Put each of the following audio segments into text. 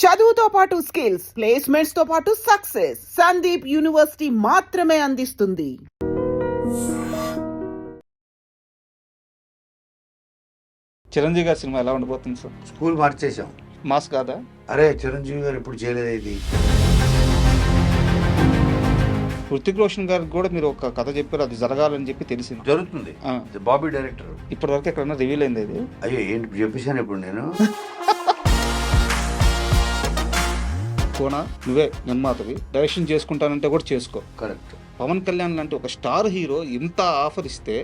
చదువుతో పాటు skills, placements తో పాటు సక్సెస్ సందీప్ యూనివర్సిటీ మాత్రమే అందిస్తుంది. చిరంజీవి గారి సినిమా ఎలా ఉండబోతుంది సార్? స్కూల్ మార్చేసాం. మాస్ కాదా? అరే చిరంజీవి గారు ఇప్పుడు చేయలేదు ఇది. హృతిక్ రోషన్ గారికి కూడా మీరు ఒక కథ చెప్పారు, అది జరగాలని చెప్పి తెలిసింది. జరుగుతుంది. బాబీ డైరెక్టర్. ఇప్పటి వరకు ఎక్కడన్నా రివీల్ అయింది ఇది? అయ్యో ఏంటి చెప్పేశాను ఇప్పుడు నేను. కోనా నువ్వే నిర్మాతవి, డైరెక్షన్ చేసుకుంటానంటే కూడా చేసుకో. కరెక్ట్. పవన్ కళ్యాణ్ లాంటి ఒక స్టార్ హీరో ఇంత ఆఫర్ ఇస్తే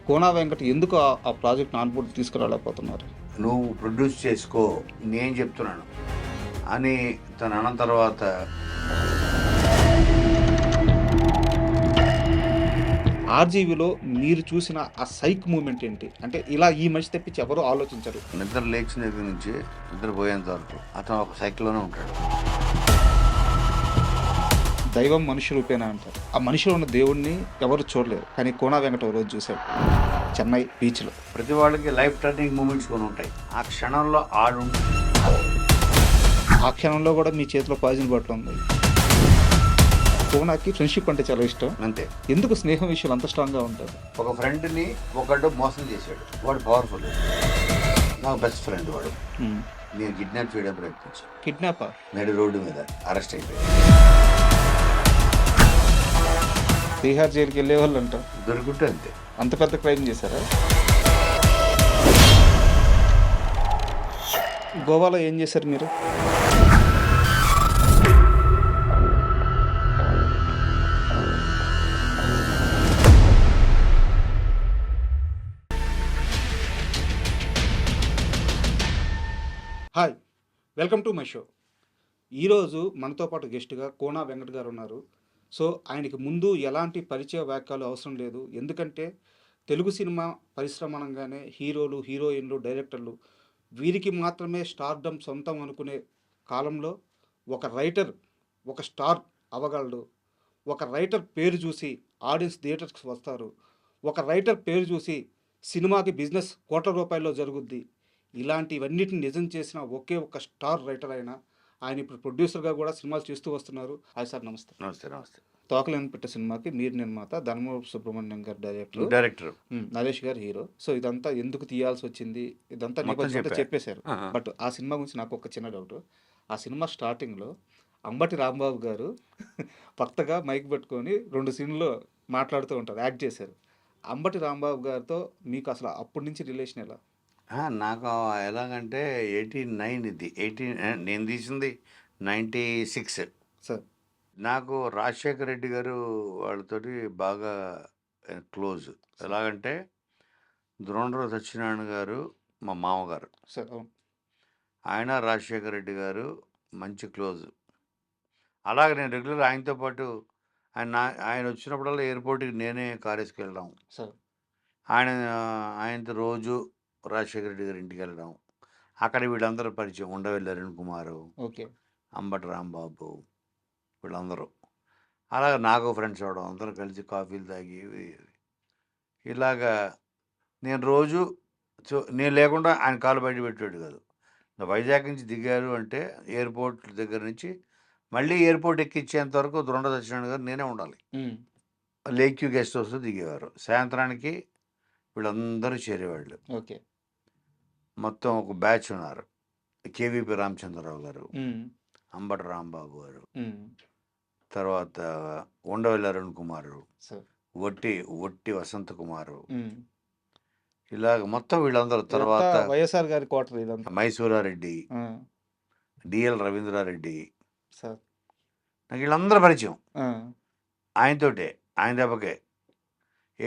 కోనా వెంకట ఎందుకు ఆ ప్రాజెక్ట్ ఆన్ బోర్డు తీసుకురాలేకపోతున్నారు? నువ్వు ప్రొడ్యూస్ చేసుకో నేను చెప్తున్నాను అని తను అన్న తర్వాత ఆర్జీవీలో మీరు చూసిన ఆ సైక్ మూమెంట్ ఏంటి? అంటే ఇలా ఈ మనిషి తెప్పించి ఎవరు ఆలోచించరు. నిద్ర లేచిన దగ్గర నుంచి నిద్ర పోయేంత వరకు అతను ఒక సైకిల్లోనే ఉంటాడు. దైవం మనిషి రూపేనా అంటారు. ఆ మనిషిలో ఉన్న దేవుణ్ణి ఎవరు చూడలేరు, కానీ కోనా వెంకట ఒక రోజు చూశాడు చెన్నై బీచ్లో. ప్రతి వాళ్ళకి లైఫ్ టర్నింగ్ మూమెంట్స్ కొన్ని ఉంటాయి. ఆ క్షణంలో ఆడు ఆ క్షణంలో కూడా మీ చేతిలో పాయిజన్ బాటిల్ ఉంది. కోనాకి ఫ్రెండ్షిప్ అంటే చాలా ఇష్టం. అంతే. ఎందుకు స్నేహం విషయాలు అంత స్ట్రాంగ్గా ఉంటారు? ఒక ఫ్రెండ్ని ఒకడు మోసం చేశాడు, వాడు పవర్ఫుల్. నాకు బెస్ట్ ఫ్రెండ్ వాడు. నేను కిడ్నాప్ చేయడం ప్రయత్నించాను. కిడ్నాపా? నడి రోడ్డు మీద అరెస్ట్ అయిపోయాడు. బీహార్ జైలుకి వెళ్ళే వాళ్ళు అంట. దొరుకుంటే అంతే. అంత పెద్ద క్రైమ్ చేశారా? గోవాలో ఏం చేశారు మీరు? Hi, welcome to my show. ఈరోజు మనతో పాటు గెస్ట్గా కోనా వెంకట్ గారు ఉన్నారు. సో ఆయనకి ముందు ఎలాంటి పరిచయ వ్యాఖ్యలు అవసరం లేదు, ఎందుకంటే తెలుగు సినిమా పరిశ్రమ అనగానే హీరోలు, హీరోయిన్లు, డైరెక్టర్లు వీరికి మాత్రమే స్టార్డమ్ సొంతం అనుకునే కాలంలో ఒక రైటర్ ఒక స్టార్ అవ్వగలడు. ఒక రైటర్ పేరు చూసి ఆడియన్స్ థియేటర్స్కి వస్తారు. ఒక రైటర్ పేరు చూసి సినిమాకి బిజినెస్ కోట్ల రూపాయల్లో జరుగుద్ది. ఇలాంటివన్నిటిని నిజం చేసిన ఒకే ఒక స్టార్ రైటర్ అయినా ఆయన ఇప్పుడు ప్రొడ్యూసర్గా కూడా సినిమాలు చేస్తూ వస్తున్నారు. హాయ్ సార్, నమస్తే. నమస్తే. నమస్తే. తోకలేని పెట్టే సినిమాకి మీరు నిర్మాత, ధర్మవరపు సుబ్రహ్మణ్యం గారు డైరెక్టర్, నరేష్ గారు హీరో. సో ఇదంతా ఎందుకు తీయాల్సి వచ్చింది, ఇదంతా నేపథ్యం చెప్పేశారు. బట్ ఆ సినిమా గురించి నాకు ఒక చిన్న డౌట్. ఆ సినిమా స్టార్టింగ్లో అంబటి రాంబాబు గారు కొత్తగా మైక్ పెట్టుకొని 2 సీన్లో మాట్లాడుతూ ఉంటారు, యాక్ట్ చేశారు. అంబటి రాంబాబు గారితో మీకు అసలు అప్పటి నుంచి రిలేషన్ ఎలా? నాకు ఎలాగంటే 89 ఇది 18 నేను తీసింది 96. సార్ నాకు రాజశేఖర రెడ్డి గారు వాళ్ళతోటి బాగా క్లోజ్. ఎలాగంటే ద్రోణరావు సత్యనారాయణ గారు మా మామగారు. సార్ అవును. ఆయన రాజశేఖర రెడ్డి గారు మంచి క్లోజ్. అలాగే నేను రెగ్యులర్ ఆయనతో పాటు ఆయన వచ్చినప్పుడల్లా ఎయిర్పోర్ట్కి నేనే కార్ వేసుకెళ్ళడం. సార్ ఆయనతో రోజు రాజశేఖర రెడ్డి గారి ఇంటికి వెళ్ళడం. అక్కడ వీళ్ళందరూ పరిచయం. ఉండవెల్లి అరుణ్ కుమారు, ఓకే, అంబటి రాంబాబు, వీళ్ళందరూ. అలాగ నాకు ఫ్రెండ్స్ అవడం, అందరూ కలిసి కాఫీలు తాగి ఇలాగా నేను రోజు నేను లేకుండా ఆయన కాలు బయట పెట్టాడు కాదు. వైజాగ్ నుంచి దిగారు అంటే ఎయిర్పోర్ట్ దగ్గర నుంచి మళ్ళీ ఎయిర్పోర్ట్ ఎక్కించేంత వరకు ద్రోణ సత్యనారాయణ గారు నేనే ఉండాలి. లేక్ వ్యూ గెస్ట్ హౌస్లో దిగేవారు. సాయంత్రానికి వీళ్ళందరూ చేరేవాళ్ళు. ఓకే. మొత్తం ఒక బ్యాచ్ ఉన్నారు. కేవీపీ రామచంద్రరావు గారు, అంబటి రాంబాబు గారు, తర్వాత ఉండవెల్లి అరుణ్ కుమారు, ఒట్టి వసంత కుమారు, ఇలాగ మొత్తం వీళ్ళందరూ. తర్వాత వైఎస్ఆర్ గారి క్వార్టర్, మైసూరారెడ్డి, డిఎల్ రవీంద్రారెడ్డి, నాకు వీళ్ళందరూ పరిచయం ఆయనతోటే. ఆయన దెబ్బకే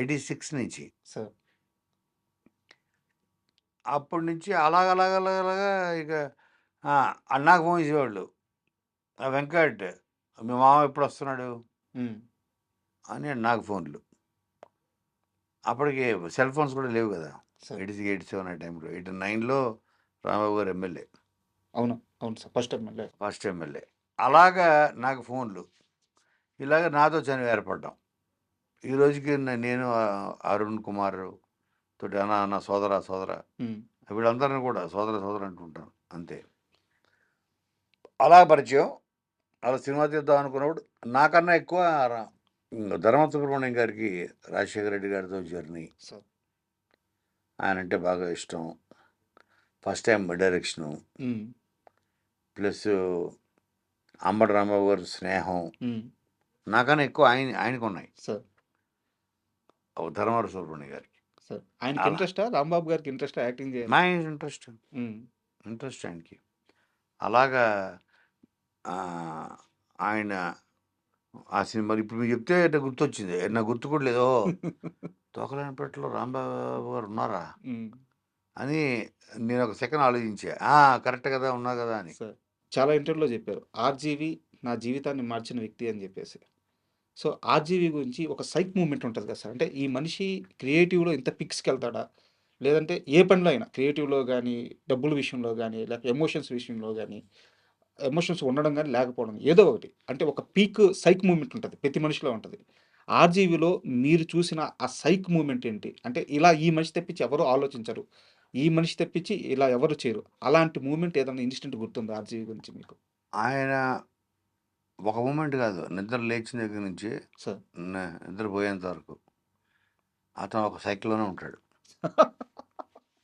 86 నుంచి. అప్పటి నుంచి అలాగలాగలాగా ఇక అన్నాకు ఫోన్ చేసేవాళ్ళు. వెంకట్ మీ మామ ఎప్పుడు వస్తున్నాడు అని నాకు ఫోన్లు. అప్పటికి సెల్ ఫోన్స్ కూడా లేవు కదా. 86, 87 ఆ టైంలో. 89లో రాంబాబు గారు ఎమ్మెల్యే. అవును అవును సార్, ఫస్ట్ ఎమ్మెల్యే. అలాగా నాకు ఫోన్లు. ఇలాగ నాతో చని ఏర్పడ్డాం. ఈ రోజుకి నేను అరుణ్ కుమార్ తోటి అన్న సోదర వీళ్ళందరినీ కూడా సోదర అంటుంటాను అంతే. అలా పరిచయం. అలా సినిమా తీద్దాం అనుకున్నప్పుడు నాకన్నా ఎక్కువ ధర్మ సుబ్రహ్మణ్యం గారికి రాజశేఖర రెడ్డి గారితో జర్నీ. సార్. ఆయనంటే బాగా ఇష్టం. First time direction. హ్మ్. ప్లస్ అంబటి రాంబాబు గారి స్నేహం. హ్మ్. నాకన్నా ఎక్కువ ఆయనకున్నాయి. సార్. ధర్మవర సుబ్రహ్మణ్యం గారికి. సార్. ఆయనకి అలా ఇంట్రెస్టా? రాంబాబు గారికి ఇంట్రెస్టా యాక్టింగ్ మా చేయాలని? ఇంట్రెస్ట్ హ్మ్. ఇంట్రెస్ట్ ఆయనకి. అలాగా ఆహ్, ఆయన ఆ సినిమాలు ఇప్పుడు మీరు చెప్తే నాకు గుర్తొచ్చింది. నాకు గుర్తు కూడా లేదు. తోకలేనిపేటలో రాంబాబు గారు ఉన్నారా? హ్మ్. అని నేను ఒక సెకండ్ ఆలోచించా. కరెక్ట్ కదా! ఉన్నారు కదా! అని. సార్. చాలా ఇంటర్వ్యూలో చెప్పారు. 'ఆర్‌జీవి నా జీవితాన్ని మార్చిన వ్యక్తి' అని చెప్పేసి. సో, 'ఆర్‌జీవి' గురించి ఒక సైక్ మూవ్‌మెంట్ ఉంటది కదా సార్. అంటే ఈ మనిషి క్రియేటివ్‌లో ఇంత పీక్స్‌కెళ్తాడా? లేదంటే ఏ పనిలో అయినా క్రియేటివ్‌లో గానీ, డబ్బుల విషయంలో గానీ, లేకపోతే ఎమోషన్స్ విషయంలో గానీ, ఎమోషన్స్ ఉండడం గానీ, లేకపోవడం ఏదో ఒకటి. అంటే ఒక పీక్ సైక్ మూవ్‌మెంట్ ఉంటది. ప్రతి మనిషిలో ఉంటది. 'ఆర్‌జీవిలో' మీరు చూసిన ఆ సైక్ మూవ్‌మెంట్ ఏంటి? అంటే ఇలా ఈ మనిషి తప్పించి ఎవరు ఆలోచించరు. ఈ మనిషి తప్పించి ఇలా ఎవరు చేయరు. అలాంటి మూవ్‌మెంట్ ఏదైనా ఇన్సిడెంట్ గుర్తుందా 'ఆర్‌జీవి' గురించి మీకు? ఆయన ఒక మూమెంట్ కాదు. నిద్ర లేచిన దగ్గర నుంచి సార్. నిద్రపోయేంత వరకు అతను ఒక సైకిల్‌లోనే ఉంటాడు.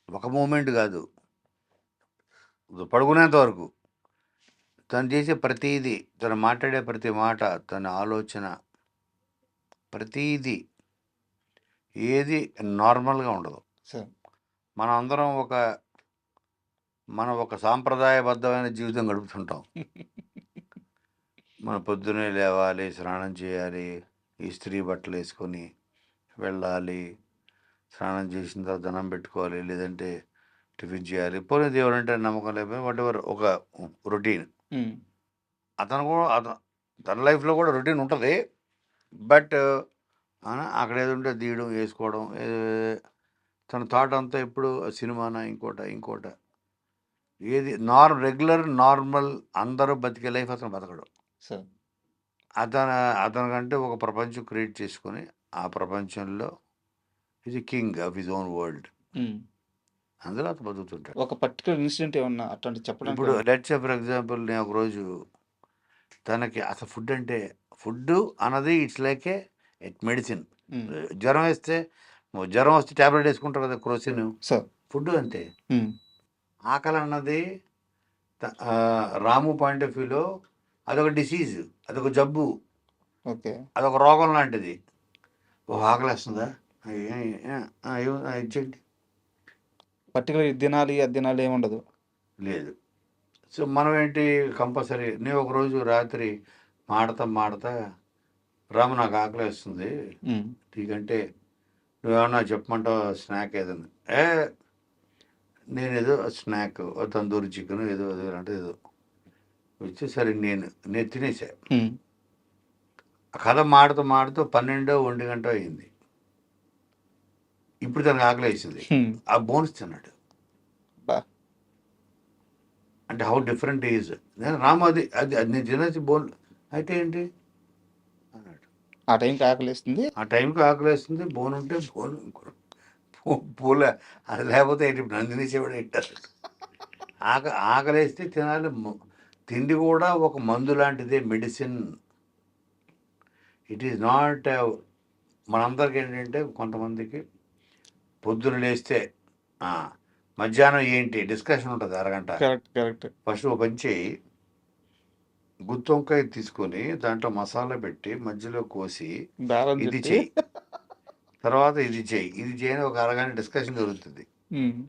ఒక మూమెంట్ కాదు. పడుకునేంత వరకు. తను చేసే ప్రతీదీ, తను మాట్లాడే ప్రతి మాట, తన ఆలోచన ప్రతీదీ ఏది నార్మల్‌గా ఉండదు. సార్. మనం అందరం మనం ఒక సాంప్రదాయబద్ధమైన జీవితం గడుపుతుంటాం. మనం పొద్దున్నే లేవాలి, స్నానం చేయాలి, ఇస్త్రీ బట్టలేసుకొని వెళ్ళాలి. స్నానం చేసిన తర్వాత దండం పెట్టుకోవాలి. లేదంటే టిఫిన్ చేయాలి. పోనీ దేవుడంటే నమ్మకం లేకపోయినా వాటెవర్ ఒక రొటీన్. హ్మ్. తన లైఫ్‌లో కూడా రొటీన్ ఉంటది. బట్ అక్కడేదో ఉంటే తీయడం, ఏసుకోవడం. తన థాట్ అంతా ఎప్పుడు సినిమానా, ఇంకోటా. ఏది రెగ్యులర్, నార్మల్ అందరూ బతికే లైఫ్ అతను బతకడు. సార్. అతనికంటే ఒక ప్రపంచం క్రియేట్ చేసుకొని, ఆ ప్రపంచంలో is a king of his own world. హ్మ్. అందులో అతను బతుకుతుంటాడు. ఒక పర్టిక్యులర్ ఇన్సిడెంట్ ఏమన్నా అట్లాంటిది చెప్పడానికి ఇప్పుడు ఏమన్నా? లెట్స్ సే ఫర్ ఎగ్జాంపుల్ నేను ఒకరోజు తనకి అసలు ఫుడ్డు అన్నది ఇట్స్ లైక్ మెడిసిన్. హ్మ్. జ్వరం వస్తే టాబ్లెట్ వేసుకుంటారు కదా క్రోసిన్. సార్. ఫుడ్ అంతే. హ్మ్. ఆకలి అన్నది రాము పాయింట్ ఆఫ్ వ్యూలో అదొక డిసీజ్, అదొక జబ్బు, ఓకే. అదొక రోగం లాంటిది. ఆకలేస్తుందా? ఇచ్చేయండి. పర్టిక్యులర్ ఇది తినాలి, అది తినాలి ఏముండదు. లేదు. సో మనం ఏంటి కంపల్సరీ. నేను ఒకరోజు రాత్రి మాడతా రాము నాకు ఆకలేస్తుంది, హ్మ్. నీకంటే నువ్వేమన్నా చెప్పమంటావు స్నాక్ ఏదన్నా? నేనేదో స్నాక్ తందూరి చికెన్ ఏదో అంటే ఏదో వచ్చేసరి నేను తినేసా. హ్మ్. కథ మాడుతూ 12 1 గంట అయింది. ఇప్పుడు తనకు ఆకలేసింది. హ్మ్. ఆ బోన్స్ తిన్నాడు. అబ్బా! అంటే హౌ డిఫరెంట్ ఈజ్. నేను రాము అది అది అది నేను తినేసి బోన్ అయితే ఏంటి అన్నాడు. ఆ టైంకి ఆకలేస్తుంది. ఆ టైంకి ఆకలేస్తుంది. బోన్ ఉంటే బోన్ పూల అది లేకపోతే ఏంటి ఇప్పుడు నన్ను తినేసేవాడు ఏంటారు. ఆకలేస్తే తినాలి. తిండి కూడా ఒక మందు లాంటిదే, మెడిసిన్. ఇట్ ఈజ్ నాట్ మనందరికి ఏంటంటే కొంతమందికి పొద్దున లేస్తే మధ్యాహ్నం ఏంటి డిస్కషన్ ఉంటుంది అరగంట. కరెక్ట్. ఫస్ట్ ఒక పని చేయి, గుత్తి వంకాయ తీసుకొని దాంట్లో మసాలా పెట్టి మధ్యలో కోసి బేరం ఇది చెప్పి. చెయ్యి, తర్వాత ఇది చేయని ఒక అరగంట డిస్కషన్ జరుగుతుంది. హ్మ్.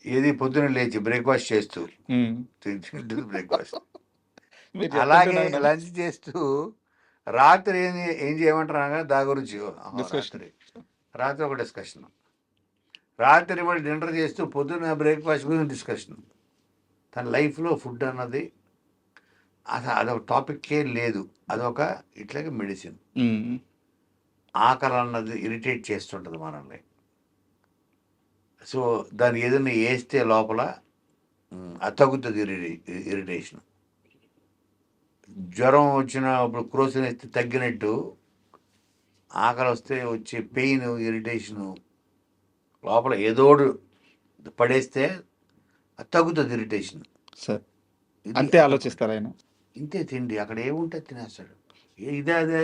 ఏది పొద్దున లేచి బ్రేక్ఫాస్ట్ చేస్తూ హ్మ్. బ్రేక్ఫాస్ట్ మీరు చెప్తుంటే అలాగే నాకు లంచ్ చేస్తూ రాత్రి ఏం చేయమంటారు అనగా దాని గురించి డిస్కషన్. రాత్రి ఒక డిస్కషన్, రాత్రి మళ్ళీ డిన్నర్ చేస్తూ పొద్దున్న బ్రేక్ఫాస్ట్ గురించి డిస్కషన్. తన లైఫ్లో ఫుడ్ అన్నది అదొక టాపిక్కే లేదు. అదొక ఇట్లాగే మెడిసిన్. హ్మ్. ఆకలి అన్నది ఇరిటేట్ చేస్తుంటుంది మనల్ని. సో దాన్ని ఏదైనా వేస్తే లోపల అది తగ్గుతుంది ఇరిటేషన్. జ్వరం వచ్చినప్పుడు క్రోసిన్ వేస్తే తగ్గినట్టు ఆకలి వస్తే వచ్చే పెయిన్, ఇరిటేషను లోపల ఏదోడు పడేస్తే అది తగ్గుతుంది ఇరిటేషన్. సార్. అంతే ఆలోచిస్తారు ఆయన. ఇంతే తిండి, అక్కడ ఏముంటే తినేస్తాడు. ఇదే అదే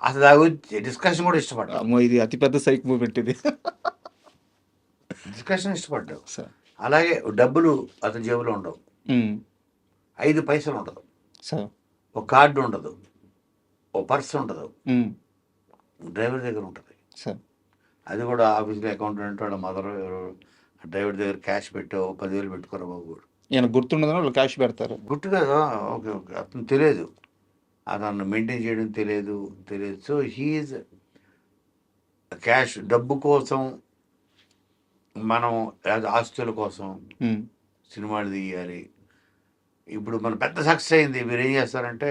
అసలు దాని గురించి డిస్కషన్ కూడా ఇష్టపడ్డాడు. అమ్మో, ఇది అతిపెద్ద సైక్ మూమెంట్ ఇది. డిస్కషన్ ఇష్టపడ్డావు. సార్. అలాగే డబ్బులు అతని జేబులో ఉండవు, ఉమ్, 5 పైసలు ఉండదు, సార్. ఒక కార్డు ఉండదు, ఓ పర్స్ ఉండదు, ఉమ్, డ్రైవర్ దగ్గర ఉంటుంది. సార్. అది కూడా ఆఫీస్లో అకౌంటెంట్ వాళ్ళ మదర్ డ్రైవర్ దగ్గర క్యాష్ పెట్టో 10,000 పెట్టుకోరా బాబు. ఈయన గుర్తుండదని వాళ్ళు క్యాష్ పెడతారు. గుర్తుగా ఓకే ఓకే, అతను తెలియదు, అతను మెయింటైన్ చేయడం తెలియదు. సో హీఈస్ క్యాష్, డబ్బు కోసం, మనం ఆస్తుల కోసం ఉమ్, సినిమాలు తీయాలి. ఇప్పుడు మన పెద్ద సక్సెస్ అయింది. మీరు ఏం చేస్తారంటే,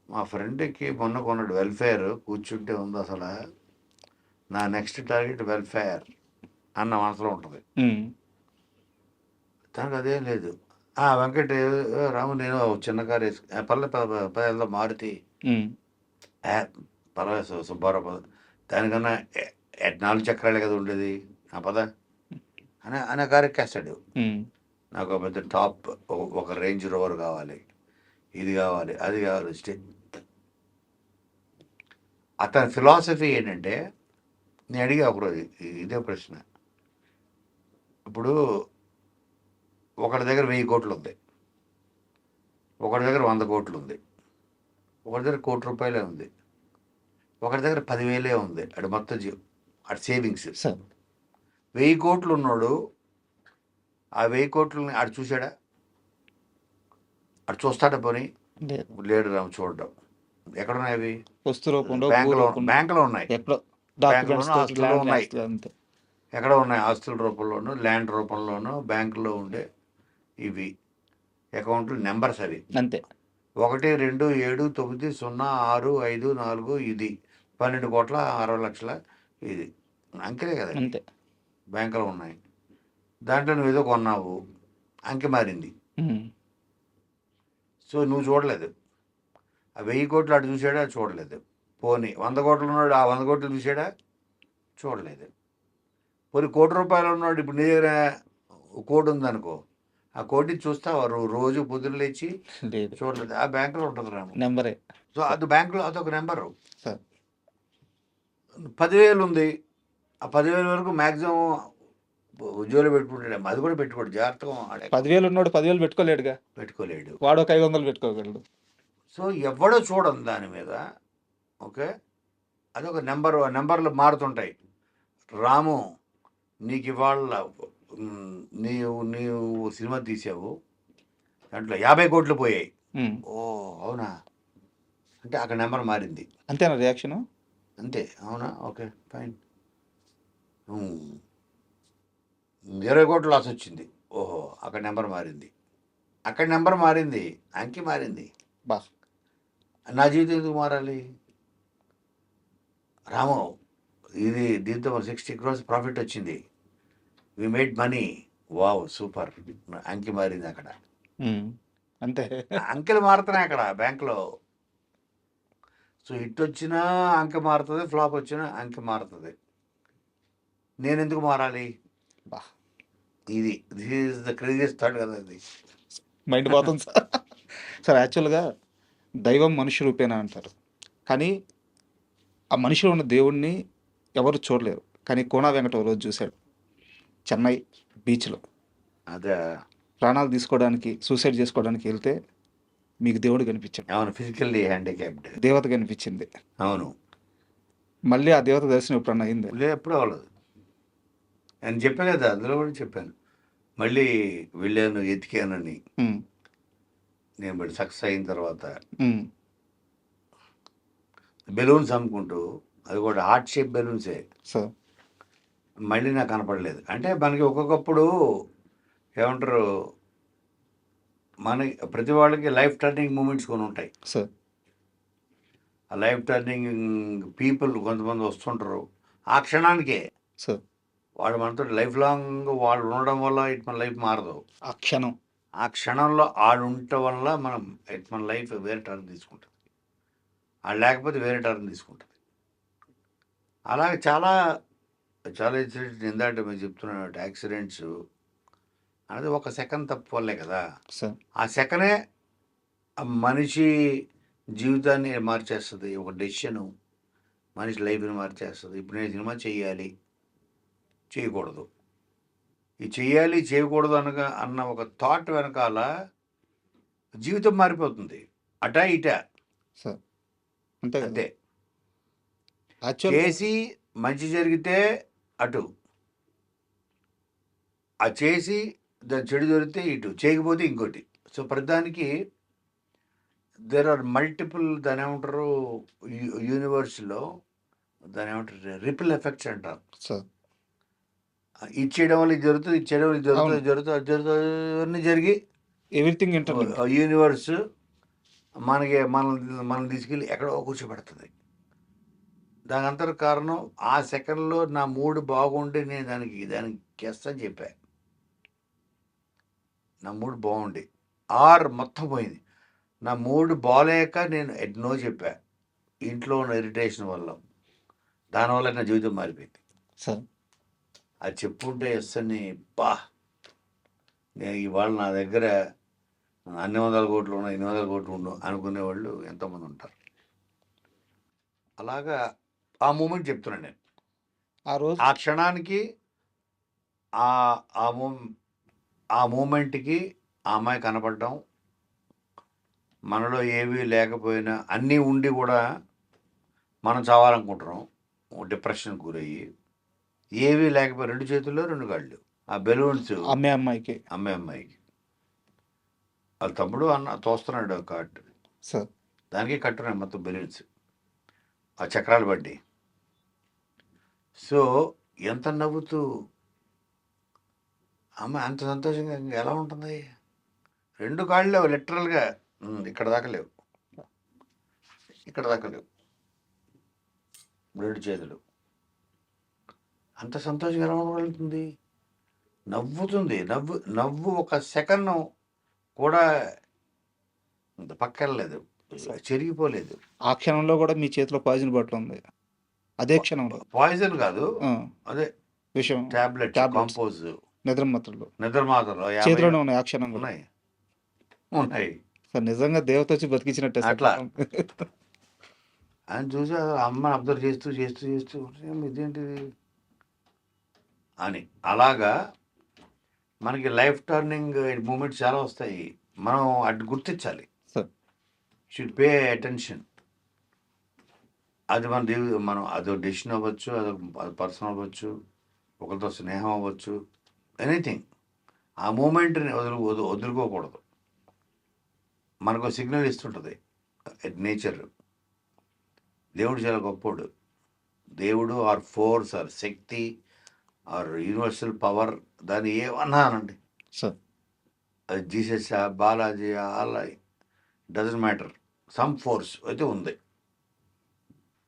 మా ఫ్రెండ్కి మొన్న కొన్నాడు వెల్ఫేర్, కూర్చుంటే ఉంది అసలు నా నెక్స్ట్ టార్గెట్ వెల్ఫేర్ అన్న మనసులో ఉంటుంది. ఉమ్, తనకు అదేం లేదు. వెంకట్ రాము నేను చిన్న కారు వేసు పల్లె మారుతి ఉమ్, పర్వాలేదు సుబ్బారావు పద, దానికన్నా 4 చక్రాలే కదా ఉండేది, పద అనే కారు ఎక్కేస్తాడు. ఉమ్, నాకు ఒక పెద్ద టాప్, ఒక రేంజ్ రోవర్ కావాలి, ఇది కావాలి, అది కావాలి. అతని ఫిలాసఫీ ఏంటంటే, నేను అడిగా ఒకరోజు ఇదే ప్రశ్న. ఇప్పుడు ఒకరి దగ్గర 1000 కోట్లు ఉంది, ఒకరి దగ్గర 100 కోట్లు ఉంది, ఒకరి దగ్గర ₹1,00,00,000 ఉంది, ఒకరి దగ్గర 10,000 ఉంది. అటు మొత్తం అటు సేవింగ్స్. సార్. 1000 కోట్లు ఉన్నాడు, ఆ 1000 కోట్లని అటు చూశాడా? అటు చూస్తాడా? పోనీ లేదు. లేడు రాము, చూడడం. ఎక్కడున్నాయి అవి? వస్తు రూపంలో, బ్యాంకులో ఉన్నాయి, ఎక్కడో బ్యాంకులోనూ ఆస్తుల్లో ఉన్నాయి. అంతే. ఎక్కడ ఉన్నాయి? ఆస్తుల రూపంలోనూ, ల్యాండ్ రూపంలోనూ, బ్యాంకులో ఉండే ఇవి అకౌంట్లు నెంబర్స్ అవి. అంతే. 127906554 ఇది 12,60,00,000 ఇది అంకెలే కదా, అంతే. బ్యాంకులో ఉన్నాయి. దాంట్లో నువ్వు ఏదో కొన్నావు, అంకె మారింది. ఉమ్, సో నువ్వు చూడలేదు. ఆ 1000 కోట్లు అటు చూసాడా? చూడలేదు. పోనీ 100 కోట్లు ఉన్నాడు, ఆ 100 కోట్లు చూసాడా? చూడలేదు. పోనీ ₹1,00,00,000 ఉన్నాడు, ఇప్పుడు నీ దగ్గర కోటి ఉందనుకో, ఆ కోటి చూస్తావా? రోజు పొద్దున్న లేచి లేదు. చూడలేదు. ఆ బ్యాంకులో ఉంటుంది రాము, నెంబరే. సో అది బ్యాంకులో అదొక నెంబరు. సార్. 10,000 ఉంది, ఆ 10,000 వరకు మ్యాక్సిమం ఉద్యోగులు పెట్టుకుంటాడు, అది కూడా పెట్టుకోడు, జాగ్రత్తగా 10,000 ఉన్నాడు, 10,000 పెట్టుకోలేడుగా, పెట్టుకోలేడు. వాడు ఒక 500 పెట్టుకోగలడు. సో ఎవడో చూడదు దాని మీద. ఓకే, అదొక నెంబరు, ఆ నెంబర్లు మారుతుంటాయి. రాము, నీకు ఇవాళ నీవు సినిమా తీసావు, దాంట్లో 50 కోట్లు పోయాయి. ఉమ్, ఓ అవునా అంటే అక్కడ నెంబర్ మారింది. అంతేనా రియాక్షన్? అంతే. అవునా, ఓకే ఫైన్. 20 కోట్లు లాస్ వచ్చింది, ఓహో అక్కడ నెంబర్ మారింది, అక్కడ నెంబర్ మారింది, అంకి మారింది. బా, నా జీవితం ఎందుకు మారాలి? రాము, ఇది దీంతో 60 crores ప్రాఫిట్ వచ్చింది, we made money, wow super, అంకి మారింది అక్కడ. ఉమ్, అంతే. అంకెలు మారుతున్నాయి అక్కడ బ్యాంకులో. సో హిట్ వచ్చినా అంకె మారుతుంది, ఫ్లాప్ వచ్చినా అంకె మారుతుంది. నేను ఎందుకు మారాలి? బా, this is the craziest thought కదా ఇది. మైండ్ పోతుంది సార్. సార్, యాక్చువల్గా దైవం మనిషి రూపేనా అంటారు, కానీ ఆ మనిషిలో ఉన్న దేవుణ్ణి ఎవరు చూడలేరు. కానీ కోనా వెంకట రోజు చూశాడు చెన్నై బీచ్లో. అదే ప్రాణాలు తీసుకోవడానికి, సూసైడ్ చేసుకోవడానికి వెళ్తే మీకు దేవుడు కనిపించాడు. అవును, ఫిజికల్లీ హ్యాండిక్యాప్డ్ దేవత కనిపించింది. అవును. మళ్ళీ ఆ దేవత దర్శనం ఎప్పుడన్నా అయింది? లేదు, ఎప్పుడు అవ్వలేదు. నేను చెప్పాను కదా, అందులో కూడా చెప్పాను. మళ్ళీ వెళ్ళాను, ఎతికానని. నేను బట్టి సక్సెస్ అయిన తర్వాత బెలూన్స్ అమ్ముకుంటూ, అది కూడా హార్ట్ షేప్ బెలూన్సే, సార్. మళ్ళీ నాకు కనపడలేదు. అంటే మనకి ఒక్కొక్కప్పుడు ఏమంటారు, మన ప్రతి వాళ్ళకి లైఫ్ టర్నింగ్ మూమెంట్స్ కొన్ని ఉంటాయి సార్. ఆ లైఫ్ టర్నింగ్ పీపుల్ కొంతమంది వస్తుంటారు ఆ క్షణానికే సార్. వాడు మనతో లైఫ్ లాంగ్ వాళ్ళు ఉండడం వల్ల మన లైఫ్ మారదు. ఆ క్షణం, ఆ క్షణంలో ఆడు ఉండటం వల్ల మన లైఫ్ వేరే టర్న్ తీసుకుంటుంది, ఆడు లేకపోతే వేరే టర్న్ తీసుకుంటుంది. అలాగే చాలా చాలా ఇన్సిడెంట్స్ ఇందాక మేము చెప్తున్నాను, యాక్సిడెంట్స్ అనేది ఒక సెకండ్ తప్పు వల్లే కదా. సార్. ఆ సెకనే ఆ మనిషి జీవితాన్ని మార్చేస్తుంది. ఒక డెసిషను మనిషి లైఫ్ని మార్చేస్తుంది. ఇప్పుడు నేను సినిమా చేయాలి, చేయకూడదు, ఈ చెయ్యాలి చేయకూడదు అన్న ఒక థాట్ వెనకాల జీవితం మారిపోతుంది. అటా ఇటా సార్. అంతే కదా. అంతే. యాక్చువల్గా చేసి మంచి జరిగితే అటు, ఆ చేసి దాని చెడు జరిగితే ఇటు, చేయకపోతే ఇంకోటి. సో ప్రతిదానికి దేర్ ఆర్ మల్టిపుల్, దాని ఏమంటారు యూనివర్స్లో, దాని ఏమంటారు రిపిల్ ఎఫెక్ట్స్ అంటారు. సార్. ఇది చేయడం వల్ల ఇది జరుగుతుంది, ఇది చేయడం వల్ల ఇది జరుగుతుంది, అవును. ఇది జరుగుతుంది, అది జరుగుతుంది, అన్నీ జరిగి ఎవ్రీథింగ్ ఇంటర్లింక్. యూనివర్స్ మనల్ని తీసుకెళ్ళి ఎక్కడో కూర్చోబెడుతుంది. దాని అంతటి కారణం ఆ సెకండ్లో నా మూడ్ బాగుండి నేను దానికి ఎస్ అని చెప్పా. నా మూడ్ బాగుండి మొత్తం పోయింది. నా మూడ్ బాగాలేక నేను నో చెప్పా. ఇంట్లో ఉన్న ఇరిటేషన్ వల్ల, దానివల్ల నా జీవితం మారిపోయింది. సార్. అది చెప్పుంటే ఎస్ అని నేను ఇవాళ నా దగ్గర అన్ని 100 కోట్లు ఉన్నాయి, 800 కోట్లు ఉండు అనుకునేవాళ్ళు ఎంతోమంది ఉంటారు. అలాగా ఆ మూమెంట్ చెప్తున్నాను నేను. ఆ రోజు ఆ క్షణానికి ఆ మూమెంట్కి ఆ అమ్మాయి కనపడడం, మనలో ఏవీ లేకపోయినా అన్నీ ఉండి కూడా మనం చావాలనుకుంటున్నాం, డిప్రెషన్ గురయ్యి, ఏవీ లేకపోయి 2 చేతుల్లో 2 కాళ్ళు, ఆ బెలూన్స్ అమ్మే అమ్మాయికి. అమ్మాయికి వాళ్ళ తమ్ముడు తోస్తున్నాడు కార్డు, సార్. దానికి కట్టున్నాయి మొత్తం బెలూన్స్, ఆ చక్రాలు బట్టి. సో ఎంత నవ్వుతూ అమ్మ అంత సంతోషంగా ఇంకా ఎలా ఉంటుంది. 2 కాళ్ళు లేవు లిటరల్గా, ఇక్కడ దాకా లేవు, ఇక్కడ దాకా లేవు, 2 చేతులు. అంత సంతోషంగా ఎలా ఉండగలుగుతుంది. నవ్వుతుంది. నవ్వు ఒక సెకండ్ కూడా పక్కెళ్ళలేదు, చెరిగిపోలేదు. ఆ క్షణంలో కూడా మీ చేతిలో పాయిజన్ బాటిల్ ఉంది. అదే క్షణంలో పాయిజన్ కాదు, అదే విషయం, టాబ్లెట్, కాంపోజ్, నిద్ర మాత్రలు చేతిలోనే ఉన్నాయి. ఆ క్షణంలో ఉన్నాయి. సార్ నిజంగా దేవత వచ్చి బతికించినట్టే సార్. అట్లా ఆయన చూసి అమ్మని అబ్జర్వ్ చేస్తూ చేస్తూ చేస్తూ ఇదేంటిది అని. అలాగా మనకి లైఫ్ టర్నింగ్ మూమెంట్స్ చాలా వస్తాయి. మనం అటు గుర్తించాలి. Should pay attention. అది మనం అదో డెసిషన్ అవ్వచ్చు, అది పర్సనల్ అవ్వచ్చు, ఒకరితో స్నేహం అవ్వచ్చు, ఎనీథింగ్. ఆ మూమెంట్ని వదులుకోకూడదు. మనకు సిగ్నల్ ఇస్తుంటుంది నేచర్. దేవుడు చాలా గొప్పోడు. దేవుడు ఆర్ ఫోర్స్ ఆర్ శక్తి ఆర్ యూనివర్సల్ పవర్, దాన్ని ఏమన్నానండి, అది జీసస్, బాలాజీ, అలా డజంట్ మ్యాటర్, సమ్ ఫోర్స్ అయితే ఉంది.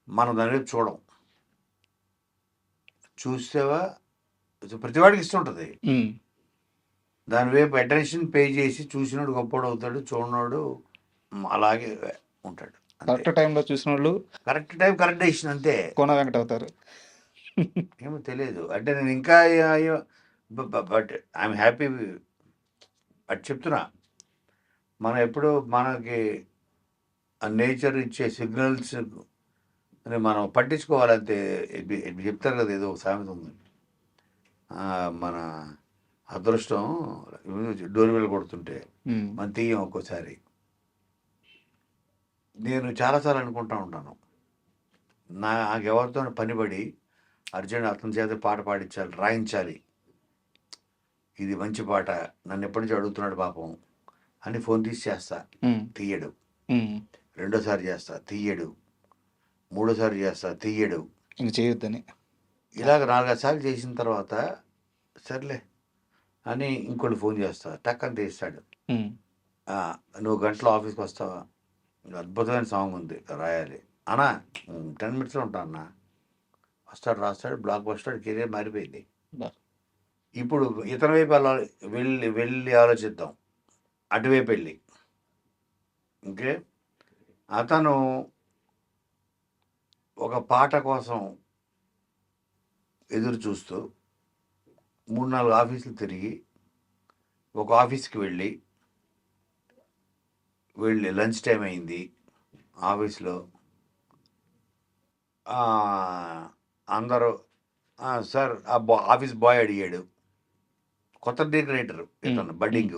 మనం దాని వైపు చూస్తేవా ప్రతివాడికి ఇస్తుంటుంది. దాని వైపు అటెన్షన్ పే చేసి చూసినోడు గొప్పవాడు అవుతాడు, చూడనోడు అలాగే ఉంటాడు. కరెక్ట్ టైంలో చూసిన వాళ్ళు కరెక్ట్ టైం కరెక్ట్ డెసిషన్, అంతే. కోన వెంకట అవుతారు. ఏమో తెలియదు. అంటే నేను ఇంకా బట్ ఐఎమ్ హ్యాపీ. అది చెప్తున్నా, మనం ఎప్పుడు మనకి నేచర్ ఇచ్చే సిగ్నల్స్ అని మనం పట్టించుకోవాలంతే. చెప్తారు కదా, ఏదో ఒక సామెత ఉంది, మన అదృష్టం డోర్ బెల్ కొడుతుంటే మనం తీయం ఒక్కోసారి. నేను చాలాసార్లు అనుకుంటా ఉంటాను, నాకు ఎవరితో పనిపడి అర్జెంట్ అతని చేత పాట పాడించాలి, రాయించాలి, ఇది మంచి పాట, నన్ను ఎప్పటి నుంచి అడుగుతున్నాడు పాపం అని ఫోన్ తీసి చేస్తా, తీయడు. రెండోసారి చేస్తా, తీయడు. మూడోసారి చేస్తా, తీయడు. చేయొద్దని ఇలాగ 4-5 సార్లు చేసిన తర్వాత సర్లే అని ఇంకోటి ఫోన్ చేస్తా, టక్కని తీస్తాడు. నువ్వు గంటలో ఆఫీస్కి వస్తావా, అద్భుతమైన సాంగ్ ఉంది రాయాలి అన్నా, 10 minutesలో ఉంటా అన్నా. వస్తాడు, రాస్తాడు, బ్లాక్ బస్టాడు, కెరీర్ మారిపోయింది. ఇప్పుడు ఇతర వైపు వెళ్ళి ఆలోచిద్దాం, అటువైపు వెళ్ళి. ఓకే, అతను ఒక పాట కోసం ఎదురు చూస్తూ 3-4 ఆఫీసులు తిరిగి ఒక ఆఫీస్కి వెళ్ళి లంచ్ టైం అయింది ఆఫీస్లో. ఆ, అందరూ సార్ ఆఫీస్ బాయ్ అడిగాడు, కొత్త డెకరేటర్ ఇతను బడ్డింగ్,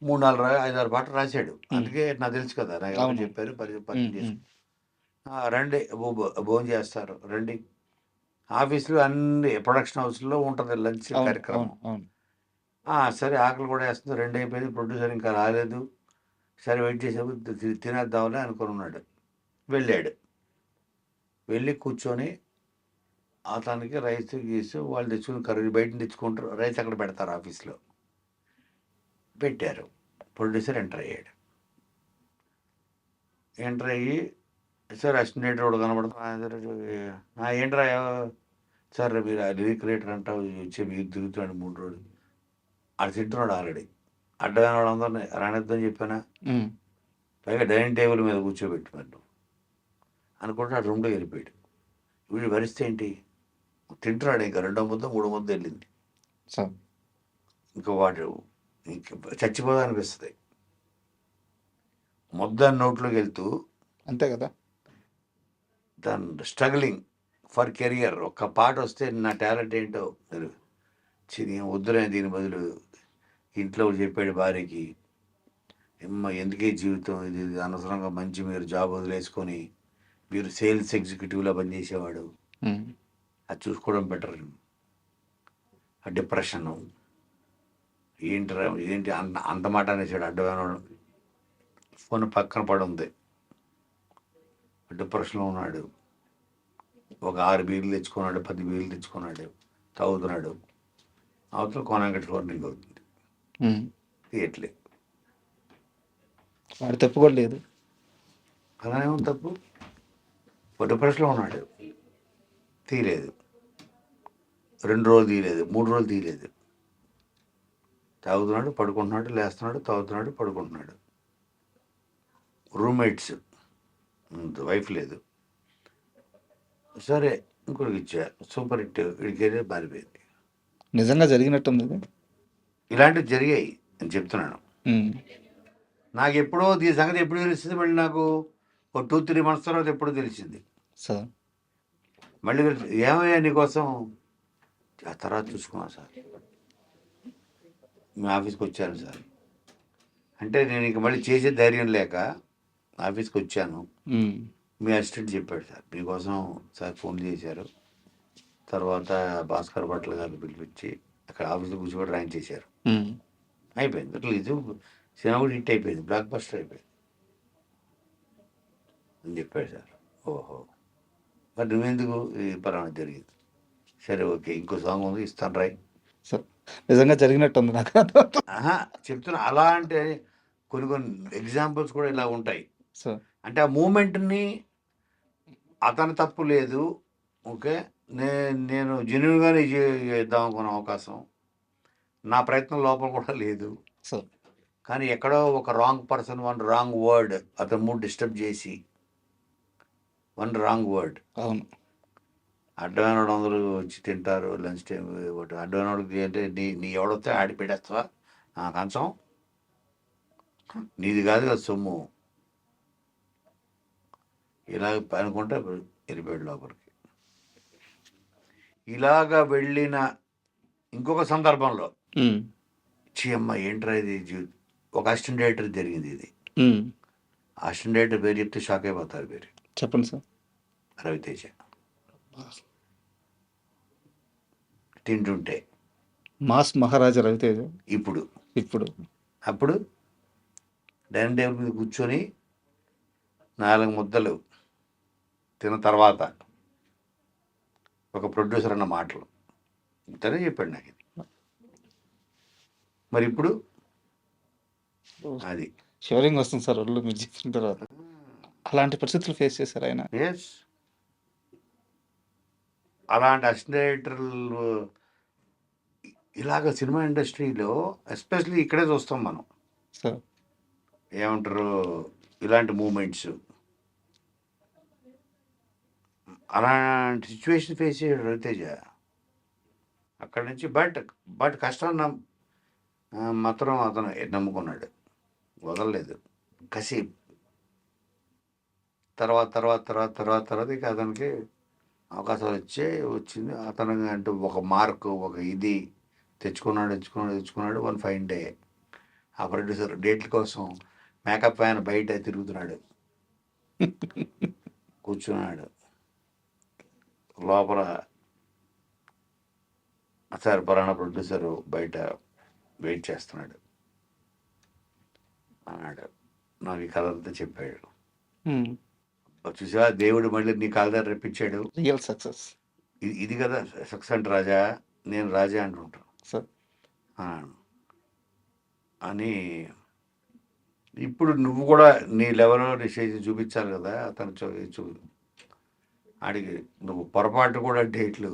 3-4-5-6 పాటలు రాశాడు. అందుకే నాకు తెలుసు కదా, నాకు ఎవరు అవును. చెప్పారు, పరిచయం చేసుకు రండి భోజనం చేస్తారు రండి. ఆఫీస్లో అన్ని ప్రొడక్షన్ హౌస్లో ఉంటుంది లంచ్ అవును. కార్యక్రమం. అవును. అవును. సరే ఆకలి కూడా వేస్తుంది, 2 అయిపోయింది, ప్రొడ్యూసర్ ఇంకా రాలేదు, సరే వెయిట్ చేసేప్పుడు తినేద్దామని అనుకుని ఉన్నాడు. వెళ్ళి కూర్చొని అతనికి రైస్ గీసు వాళ్ళు తెచ్చుకుని కర్రీ బయట తెచ్చుకుంటారు, రైస్ అక్కడ పెడతారు ఆఫీస్లో. పెట్టారు. ప్రొడ్యూసర్ ఎంటర్ అయ్యాడు. ఎంటర్ అయ్యి సార్ అసిస్టెంట్ డైరెక్టర్ కూడా కనబడుతున్నా, ఏంట్రా సార్ మీరు రీక్రియేటర్ అంటావు వచ్చి మీరు తిరుగుతున్నాడు 3 రోజులు. అది తింటున్నాడు ఆల్రెడీ. అడ్డమైన వాళ్ళందరినీ రానిద్దని చెప్పానా, పైగా డైనింగ్ టేబుల్ మీద కూర్చోబెట్టుకున్నాడు అనుకుంటే ఆ రూమ్లో వెళ్ళిపోయాడు. వీడి పరిస్థితి ఏంటి, తింటున్నాడు, ఇంకా 2 ముద్ద 3 ముద్ద వెళ్ళింది. సార్ ఇంకా వాడు ఇంక చచ్చిపోదా అనిపిస్తుంది. ముద్ద నోట్లోకి వెళ్తూ అంతే కదా. దాని స్ట్రగ్లింగ్ ఫర్ కెరియర్. ఒక్క పాట వస్తే నా టాలెంట్ ఏంటో వద్దులే, దీని బదులు ఇంట్లో చెప్పాడు భార్యకి, ఎందుకే జీవితం ఇది అనవసరంగా, మంచి మీరు జాబ్ వదిలేసుకొని మీరు సేల్స్ ఎగ్జిక్యూటివ్లో పనిచేసేవాడు, అది చూసుకోవడం బెటర్. ఆ డిప్రెషను ఏంటి అంత మాట అనేసాడు. అడ్డమైన ఫోన్ పక్కన పడి ఉంది, డిప్రెషన్లో ఉన్నాడు. ఒక 6 బీర్లు తెచ్చుకున్నాడు, 10 బీర్లు తెచ్చుకున్నాడు, తాగుతున్నాడు. అవతల కోనంగట్ వార్నింగ్ అవుతుంది, తీయట్లే. వాడు తప్పు కూడా లేదు. అలానే ఉంది తప్పు. డిప్రెషన్లో ఉన్నాడు, తీయలేదు. 2 రోజులు తీయలేదు, 3 రోజులు తీయలేదు. తాగుతున్నాడు, పడుకుంటున్నాడు, లేస్తున్నాడు, తాగుతున్నాడు, పడుకుంటున్నాడు. రూమ్మేట్స్, వైఫ్ లేదు. సరే ఇంకొకరికి ఇచ్చా, సూపర్ హిట్, వీడికి మారిపోయింది. నిజంగా జరిగినట్టుంది ఇది. ఇలాంటివి జరిగాయి అని చెప్తున్నాను. నాకు ఎప్పుడో ఈ సంగతి ఎప్పుడు తెలిసింది, మళ్ళీ నాకు ఒక 2-3 మంత్స్ తర్వాత ఎప్పుడో తెలిసింది. సార్ మళ్ళీ ఏమయ్యా నీకోసం, ఆ తర్వాత చూసుకున్నా సార్, మీ ఆఫీస్కి వచ్చాను సార్ అంటే, నేను ఇంక మళ్ళీ చేసే ధైర్యం లేక ఆఫీస్కి వచ్చాను. మీ అసిస్టెంట్ చెప్పాడు సార్ మీకోసం సార్ ఫోన్ చేశారు. తర్వాత భాస్కర్ భట్ల గారిని పిలిపించి అక్కడ ఆఫీస్లో కూర్చోబెట్టి ర్యాంక్ చేశారు. అయిపోయింది, రిలీజ్, సినిమా కూడా హిట్ అయిపోయింది, బ్లాక్ బస్టర్ అయిపోయింది అని చెప్పాడు సార్. ఓహో, మరి నువ్వెందుకు, ఈ పలానా జరిగింది, సరే ఓకే, ఇంకో సాంగ్ ఉంది ఇస్తాను రాయ్. సార్ నిజంగా జరిగినట్టుంది నాకు. చెప్తున్నా, అలా అంటే కొన్ని ఎగ్జాంపుల్స్ కూడా ఇలా ఉంటాయి. సార్ అంటే ఆ మూమెంట్ని అతని తప్పు లేదు, ఓకే, నేను జెన్యున్గానే చేద్దాం అనుకున్న అవకాశం, నా ప్రయత్నం లోపల కూడా లేదు. సార్ కానీ ఎక్కడో ఒక రాంగ్ పర్సన్, 1 రాంగ్ వర్డ్ అతని మూడ్ డిస్టర్బ్ చేసి, 1 రాంగ్ వర్డ్. అవును. అడ్డమైన వాడు అందరూ వచ్చి తింటారు లంచ్ టైం, ఒకటి అడ్డమైన వాడికి అంటే నీ ఎవడొస్తే ఆడి పెట్టేస్తావా కంచం, నీది కాదు కదా సొమ్ము, ఇలా అనుకుంటే వెళ్ళిపోయాడు లోపలికి. ఇలాగా వెళ్ళిన ఇంకొక సందర్భంలో అమ్మ ఏంట్రా ఇది, ఒక అసిస్టెంట్ డైరెక్టర్ జరిగింది ఇది. అసిస్టెంట్ డైరెక్టర్ పేరు చెప్తే షాక్ అయిపోతారు. పేరు చెప్పండి సార్. రవితేజ. తింటుంటే మాస్ మహారాజా రవితేజ. ఇప్పుడు అప్పుడు డైనింగ్ టేబుల్ మీద కూర్చొని 4 ముద్దలు తిన్న తర్వాత ఒక ప్రొడ్యూసర్ అన్న మాటలు ఇంతనే చెప్పాడు నాకు. మరి ఇప్పుడు అది షివరింగ్ వస్తుంది సార్ ఒళ్ళు మీరు చెప్పిన తర్వాత. అలాంటి పరిస్థితులు ఫేస్ చేశారు ఆయన. ఎస్, అలాంటి అసిస్టెంట్ డైరెక్టర్లు ఇలాగ సినిమా ఇండస్ట్రీలో ఎస్పెషల్లీ ఇక్కడే చూస్తాం మనం. సార్ ఏమంటారు, ఇలాంటి మూమెంట్స్, అలాంటి సిచ్యువేషన్ ఫేస్ చేయడు రవితేజ అక్కడి నుంచి. బట్ కష్టం మాత్రం అతను నమ్ముకున్నాడు, వదలలేదు. కసి తర్వాత ఇక అతనికి అవకాశాలు వచ్చింది. అతను అంటూ ఒక మార్కు, ఒక ఇది తెచ్చుకున్నాడు. వన్ ఫైన్ డే ఆ ప్రొడ్యూసర్ డేట్ల కోసం మేకప్ ఫ్యాన్ బయట తిరుగుతున్నాడు, కూర్చున్నాడు లోపల. సార్ పలానా ప్రొడ్యూసరు బయట వెయిట్ చేస్తున్నాడు అన్నాడు. నాకు ఈ కథ అంతా చెప్పాడు. చూసా, దేవుడు మళ్ళీ నీ కాలదారి రప్పించాడు. రియల్ సక్సెస్ ఇది కదా సక్సెస్ అంటే. రాజా, నేను రాజా అంటుంటాను సార్. అని. ఇప్పుడు నువ్వు కూడా నీ లెవెల్లో నీ స్టేజ్ చూపించాలి కదా. అతను అడిగి నువ్వు పొరపాటు కూడా డేట్లు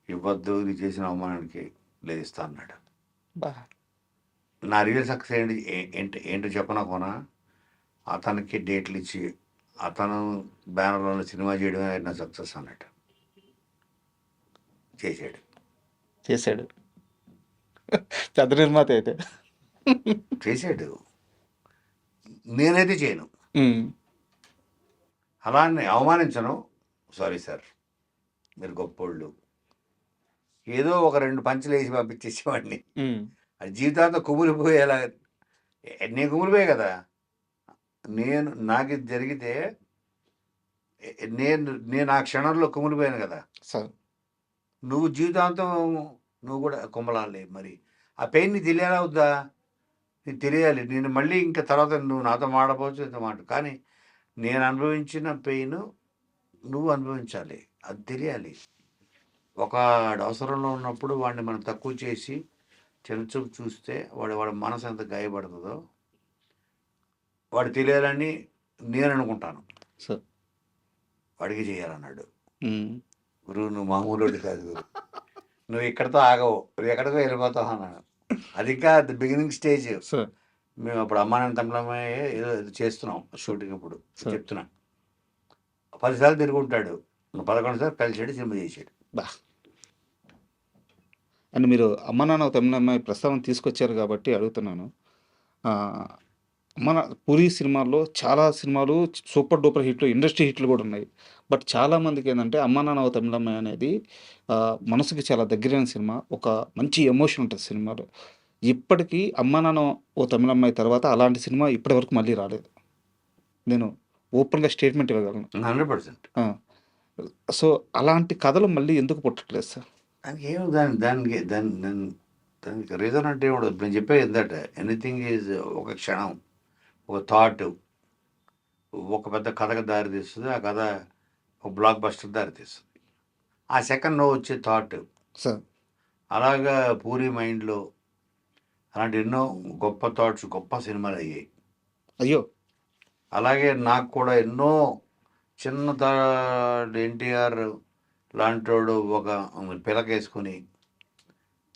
ఇవ్వద్దు, నీ చేసిన అవమానానికి లేదు ఇస్తా అన్నాడు. నా రియల్ సక్సెస్ ఏంటో చెప్పనా కొనా, అతనికి డేట్లు ఇచ్చి అతను బ్యానర్లో సినిమా చేయడమే నా సక్సెస్ అన్నట్టు. చేశాడు పెద్ద నిర్మాత అయితే చేశాడు. నేనైతే చేయను, అలా అని అవమానించను. సారీ సార్, మీరు గొప్పోళ్ళు. ఏదో ఒక 2 పంచులు వేసి పంపించేసేవాడిని. అది జీవితాంతం కుమిలిపోయేలా. నేను కుమిలిపోయా కదా. నాకు ఇది జరిగితే నేను ఆ క్షణంలో కుమిలిపోయాను కదా. నువ్వు జీవితాంతం నువ్వు కూడా కుమ్మలాలి. మరి ఆ పెయిన్ నీకు తెలియాలా వద్దా? నీకు తెలియాలి. నేను మళ్ళీ ఇంకా తర్వాత నువ్వు నాతో మాడపోవచ్చు, ఇంత మాట, కానీ నేను అనుభవించిన పెయిన్ నువ్వు అనుభవించాలి, అది తెలియాలి. ఒక అవసరంలో ఉన్నప్పుడు వాడిని మనం తక్కువ చేసి చిన్నచూపు చూస్తే వాడి మనసు ఎంత గాయపడుతుందో వాడు తెలియాలని నేను అనుకుంటాను. వాడికి చేయాలన్నాడు. గురువు, నువ్వు మామూలు కాదు గురు, నువ్వు ఇక్కడితో ఆగవు, నువ్వు ఎక్కడికో వెళ్ళిపోతావు అన్నాడు. అది ఇంకా బిగినింగ్ స్టేజ్. మేము అప్పుడు అమ్మానాన్న తమిళమయ్యే ఏదో చేస్తున్నాం షూటింగ్. ఇప్పుడు చెప్తున్నా, 10 సార్లు తిరుగుంటాడు, 11 సార్లు కలిసాడు, సినిమా చేసాడు. అండ్ మీరు అమ్మ నాన్న తమిళమ్మాయి ప్రస్తావన తీసుకొచ్చారు కాబట్టి అడుగుతున్నాను. మన పూరి సినిమాల్లో చాలా సినిమాలు సూపర్ డూపర్ హిట్లు, ఇండస్ట్రీ హిట్లు కూడా ఉన్నాయి. బట్ చాలామందికి ఏంటంటే అమ్మ నాన్న తమిళమ్మాయి అనేది మనసుకి చాలా దగ్గరైన సినిమా. ఒక మంచి ఎమోషన్ ఉంటుంది సినిమాలో. ఇప్పటికీ అమ్మ నాన్న ఓ తమిళమ్మాయి తర్వాత అలాంటి సినిమా ఇప్పటివరకు మళ్ళీ రాలేదు. నేను ఓపెన్గా స్టేట్మెంట్ ఇవ్వగలను. 100%. సో అలాంటి కథలు మళ్ళీ ఎందుకు పుట్టట్లేదు సార్? దానికి ఏమి దానికి రీజన్ అంటే ఏముండదు. నేను చెప్పేది ఏంటంటే ఎనీథింగ్ ఈజ్ ఒక క్షణం, ఒక థాట్ ఒక పెద్ద కథకు దారి తీస్తుంది. ఆ కథ ఒక బ్లాక్ బస్టర్ దారి తీస్తుంది. ఆ సెకండ్ వచ్చే థాట్ సార్. అలాగా పూరి మైండ్లో అలాంటి ఎన్నో గొప్ప థాట్స్, గొప్ప సినిమాలు అయ్యాయి. అయ్యో, అలాగే నాకు కూడా ఎన్నో చిన్న ఎన్టీఆర్ లాంటోడు ఒక పిలకేసుకుని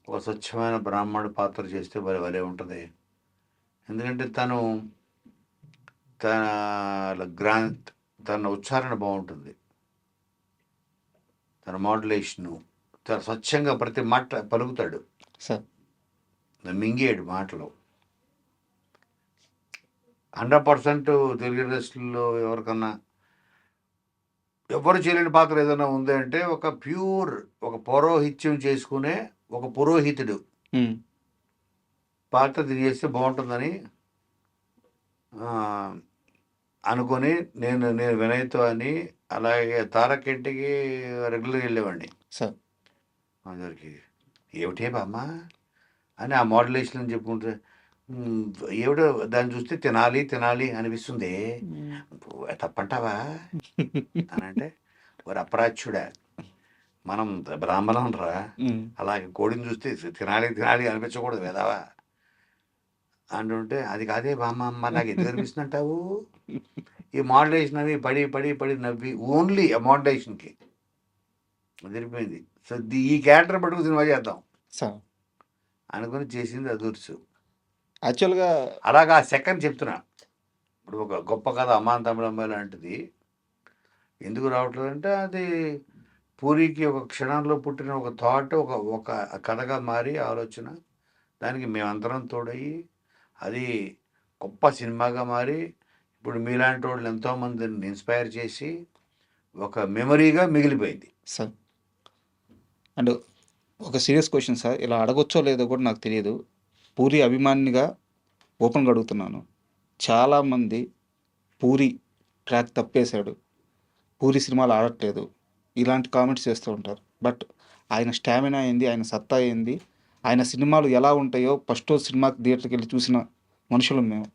ఒక స్వచ్ఛమైన బ్రాహ్మణుడు పాత్ర చేస్తే భలే ఉంటుంది. ఎందుకంటే తన ఉచ్చారణ బాగుంటుంది, తన మాడ్యులేషను చాలా స్వచ్ఛంగా ప్రతి మాట పలుకుతాడు, మింగేడు మాటలు. 100% తెలుగు ఇండస్ట్రీలో ఎవరికన్నా ఎవరు చేయలేని పాత్ర ఏదైనా ఉంది అంటే ఒక ప్యూర్, ఒక పౌరోహిత్యం చేసుకునే ఒక పురోహితుడు పాత్ర చేస్తే బాగుంటుందని అనుకొని నేను వినయ్తో అని, అలాగే తారకెంటికి రెగ్యులర్గా వెళ్ళేవాడిని. అందరికి ఏమిటే బామ్మ అని ఆ మోడ్యులేషన్ అని చెప్పుకుంటే ఏమిటో దాన్ని చూస్తే తినాలి అనిపిస్తుంది. తప్పంటావా అని అంటే, వారు అపరాధ్యుడా, మనం బ్రాహ్మణం రా, అలాగే కోడిని చూస్తే తినాలి అనిపించకూడదు వేదావా అంటుంటే, అది కాదే బామ్మ నాకు ఎందుకు అనిపిస్తుంది అంటావు? ఈ మోడ్యులేషన్ అవి పడి నవ్వి ఓన్లీ ఆ మోడ్యులేషన్కి అదిరిపోయింది. సో ఈ క్యారెక్టర్ పట్టుకు సినిమా చేద్దాం అనుకుని చేసింది అదుర్సు. యాక్చువల్గా అలాగా ఆ సెకండ్ చెప్తున్నా. ఇప్పుడు ఒక గొప్ప కథ అమ్మాన్ తమిళమ్మాయి లాంటిది ఎందుకు రావట్లేదు అంటే, అది పూరికి ఒక క్షణంలో పుట్టిన ఒక థాట్ ఒక కథగా మారి ఆలోచన దానికి మేమందరం తోడయ్యి అది గొప్ప సినిమాగా మారి ఇప్పుడు మీలాంటి వాళ్ళు ఎంతోమందిని ఇన్స్పైర్ చేసి ఒక మెమరీగా మిగిలిపోయింది. సార్ అండ్ ఒక సీరియస్ క్వశ్చన్ సార్, ఇలా అడగొచ్చో లేదో కూడా నాకు తెలియదు. పూరి అభిమానిగా ఓపెన్గా అడుగుతున్నాను. చాలామంది పూరి ట్రాక్ తప్పేశాడు, పూరి సినిమాలు ఆడట్లేదు, ఇలాంటి కామెంట్స్ చేస్తూ ఉంటారు. బట్ ఆయన స్టామినా ఏంది, ఆయన సత్తా ఏంది, ఆయన సినిమాలు ఎలా ఉంటాయో ఫస్ట్ రోజు సినిమాకి థియేటర్కి వెళ్ళి చూసిన మనుషులం మేము.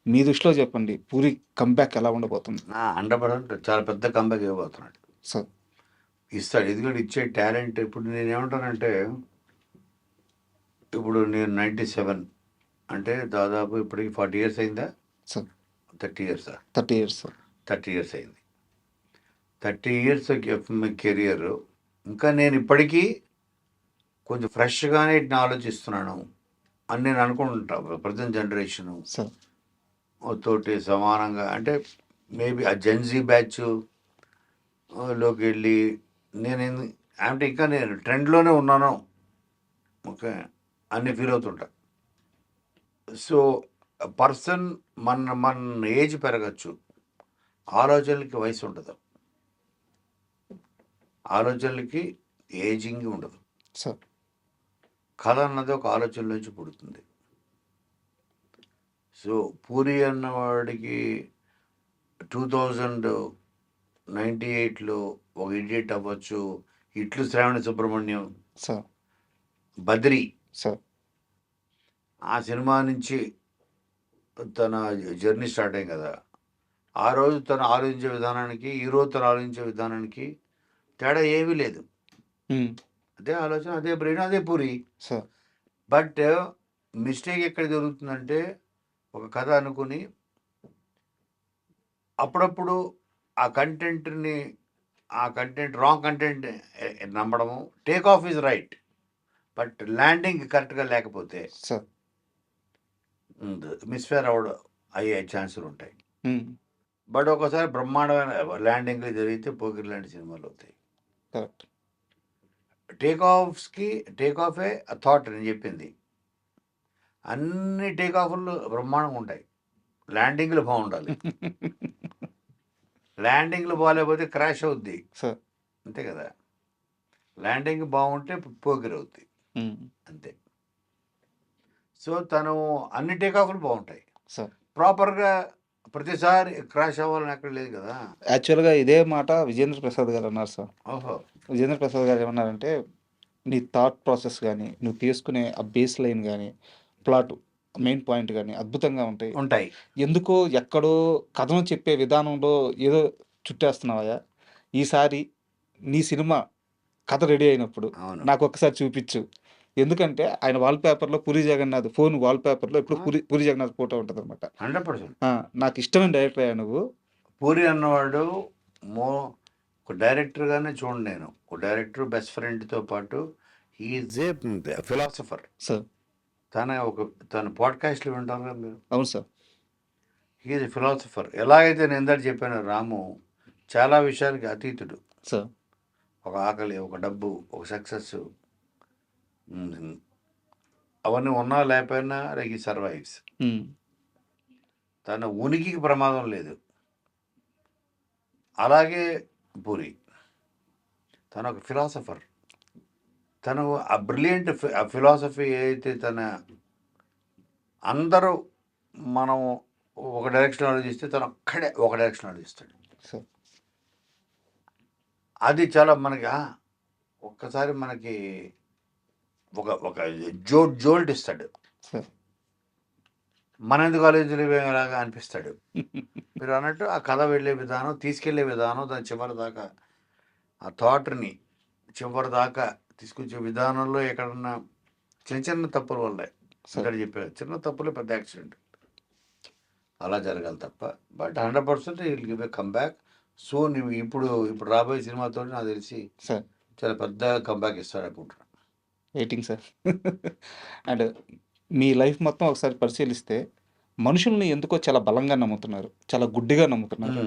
మీ దృష్టిలో చెప్పండి, పూరి కంబ్యాక్ ఎలా ఉండబోతుంది? 100% చాలా పెద్ద కంబ్యాక్ ఇవ్వబోతున్నాడు. సార్ ఇస్తాడు, ఎందుకంటే ఇచ్చే టాలెంట్. ఇప్పుడు నేనేమంటానంటే, ఇప్పుడు నేను 97 అంటే దాదాపు ఇప్పటికి 40 years అయిందా? Sir 30 years 30 years sir. 30 years అయింది. 30 years కెరియర్. ఇంకా నేను ఇప్పటికీ కొంచెం ఫ్రెష్గానే ఇట్లా ఆలోచిస్తున్నాను అని నేను అనుకుంటా. ప్రజెంట్ జనరేషను సార్ తోటి సమానంగా, అంటే మేబీ ఆ జెన్జీ బ్యాచ్ లోకి వెళ్ళి నేను అంటే ఇంకా నేను ట్రెండ్లోనే ఉన్నాను, ఓకే అన్ని ఫీల్ అవుతుంటా. సో పర్సన్ మన ఏజ్ పెరగచ్చు, ఆలోచనలకి వయసు ఉండదు, ఆలోచనలకి ఏజింగ్ ఉండదు. సార్ కథ అన్నది ఒక ఆలోచన నుంచి పుడుతుంది. సో పూరి అన్నవాడికి 2098లో ఒక ఇడియట్ అవ్వచ్చు, ఇట్లు శ్రావణ సుబ్రహ్మణ్యం, సార్ బద్రి, సార్ ఆ సినిమా నుంచి తన జర్నీ స్టార్ట్ అయ్యింది కదా. ఆ రోజు తను ఆలోచించే విధానానికి ఈ రోజు తను ఆలోచించే విధానానికి తేడా ఏమీ లేదు. అదే ఆలోచన, అదే బ్రెయిన్, అదే పూరి. సార్ బట్ మిస్టేక్ ఎక్కడ జరుగుతుందంటే, ఒక కథ అనుకుని అప్పుడప్పుడు ఆ కంటెంట్ రాంగ్ కంటెంట్ నమ్మడము. Take off is right, but landing కరెక్ట్గా లేకపోతే సార్ మిస్ఫేర్ అయ్యే ఛాన్సులు ఉంటాయి. బట్ ఒకసారి బ్రహ్మాండమైన ల్యాండింగ్లు జరిగితే పోకిరి లాంటి సినిమాలు అవుతాయి. కరెక్ట్. టేక్ ఆఫే థాట్ నేను చెప్పింది. అన్ని టేక్ ఆఫ్లు బ్రహ్మాండంగా ఉంటాయి, ల్యాండింగ్లు బాగుండాలి. ల్యాండింగ్లు బాగాలేకపోతే క్రాష్ అవుద్ది, సార్ అంతే కదా. ల్యాండింగ్ బాగుంటే పోకిరి అవుద్ది, అంతే. సో తను అన్ని టేక్ ఆఫ్లు బాగుంటాయి, సార్ ప్రాపర్గా ప్రతిసారి క్రాష్ అవ్వాలని ఎక్కడ లేదు కదా. యాక్చువల్గా ఇదే మాట విజేంద్ర ప్రసాద్ గారు అన్నారు సార్. ఓహో. విజేంద్ర ప్రసాద్ గారు ఏమన్నారంటే, నీ థాట్ ప్రాసెస్ కానీ, నువ్వు తీసుకునే ఆ బేస్ లైన్ కానీ, ప్లాట్ మెయిన్ పాయింట్ కానీ అద్భుతంగా ఉంటాయి. ఎందుకో ఎక్కడో కథను చెప్పే విధానంలో ఏదో చుట్టేస్తున్నావా, ఈసారి నీ సినిమా కథ రెడీ అయినప్పుడు అవును. నాకు ఒక్కసారి చూపించు. ఎందుకంటే ఆయన వాల్పేపర్లో పూరి జగన్నాథ్ ఫోన్ వాల్పేపర్లో ఎప్పుడు పూరి జగన్నాథ్ ఫోటో ఉంటుంది అనమాట. 100%. నాకు ఇష్టమైన డైరెక్టర్ అయ్యా నువ్వు. పూరి అన్నవాడు ఒక డైరెక్టర్గానే చూడండి, నేను ఒక డైరెక్టర్ బెస్ట్ ఫ్రెండ్తో పాటు హీఈజ్ ఏ ఫిలాసఫర్. సార్ తన పాడ్కాస్ట్లు వింటారు కదా మీరు? అవును సార్. హీఈజ్ ఎ ఫిలాసఫర్. ఎలాగైతే నేను ఇందాక చెప్పాను, రాము చాలా విషయాలకి అతీతుడు. సార్ ఒక ఆకలి, ఒక డబ్బు, ఒక సక్సెస్, అవన్నీ ఉన్నా లేకపోయినా లైక్ ఈ సర్వైవ్స్. తన ఉనికికి ప్రమాదం లేదు. అలాగే పూరి, తను ఒక ఫిలాసఫర్. తను ఆ బ్రిలియంట్ ఫిలాసఫీ ఏదైతే అందరూ మనం ఒక డైరెక్షన్ ఆలోచిస్తే తను ఒక్కడే ఒక డైరెక్షన్ ఆలోచిస్తాడు. సార్ అది చాలా మనకి ఒక్కసారి మనకి ఒక జోల్ట్ ఇస్తాడు. సార్ మన ఎందుకు ఆలోచించలేలాగా అనిపిస్తాడు. మీరు అన్నట్టు ఆ కథ వెళ్ళే విధానం, తీసుకెళ్లే విధానం, దాని చివరి దాకా ఆ థాట్ని చివరి దాకా తీసుకొచ్చే విధానంలో ఎక్కడన్నా చిన్న తప్పుల వల్లే, ఇక్కడ చెప్పారు, చిన్న తప్పులే పెద్ద యాక్సిడెంట్ అలా జరగాలి తప్ప. But 100% will give a comeback. So నువ్వు ఇప్పుడు రాబోయే సినిమాతో నాకు తెలిసి సార్ చాలా పెద్ద కంబ్యాక్ ఇస్తాడు అనుకుంటున్నాను. Waiting sir. And me life మొత్తం ఒకసారి పరిశీలిస్తే మనుషుల్ని ఎందుకో చాలా బలంగా నమ్ముతున్నారు, చాలా గుడ్డిగా నమ్ముతున్నారు.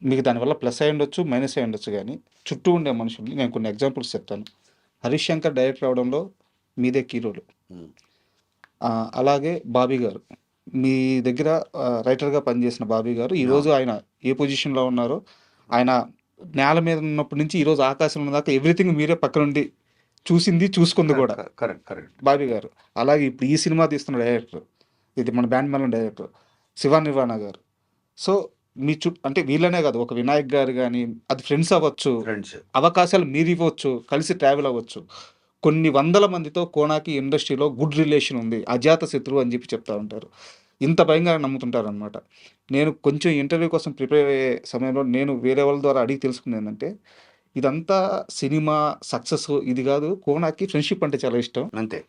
మీకు దానివల్ల ప్లస్ అయి ఉండొచ్చు, మైనస్ అయి ఉండొచ్చు, కానీ చుట్టూ ఉండే మనుషుల్ని నేను కొన్ని ఎగ్జాంపుల్స్ చెప్తాను. హరీష్ శంకర్ డైరెక్టర్ అవడంలో మీదే కీ రోల్. అలాగే బాబీ గారు. మీ దగ్గర రైటర్‌గా పనిచేసిన బాబీ గారు, ఈరోజు ఆయన ఏ పొజిషన్‌లో ఉన్నారో, ఆయన నేల మీద ఉన్నప్పటి నుంచి ఈరోజు ఆకాశంలో దాకా ఎవ్రీథింగ్ మీరే పక్కనుండి చూసింది, చూసుకుంది కూడా కరెక్ట్. బాబీ గారు. అలాగే ఇప్పుడు ఈ సినిమా తీస్తున్న డైరెక్టర్, ఇది మన బ్యాండ్ మేళం డైరెక్టర్ శివ నిర్వాణ గారు. సో, మీ అంటే వీళ్ళనే కాదు, ఒక వినాయక్ గారు గాని, అది ఫ్రెండ్స్ అవ్వచ్చు, ఫ్రెండ్స్. అవకాశాలు మీరివ్వచ్చు, కలిసి ట్రావెల్ అవ్వచ్చు. కొన్ని వందల మందితో కోనాకి ఇండస్ట్రీలో గుడ్ రిలేషన్ ఉంది. అజాత శత్రువు అని చెప్పి చెప్తా ఉంటారు. ఇంత భయంగా నమ్ముతుంటారనమాట. నేను కొంచెం ఇంటర్వ్యూ కోసం ప్రిపేర్ అయ్యే సమయంలో నేను వేరే వాళ్ళ ద్వారా అడిగి తెలుసుకుంది ఏందంటే, ఇదంతా సినిమా సక్సెస్ ఇది కాదు. కోనాకి ఫ్రెండ్‌షిప్ అంటే చాలా ఇష్టం. అంతే.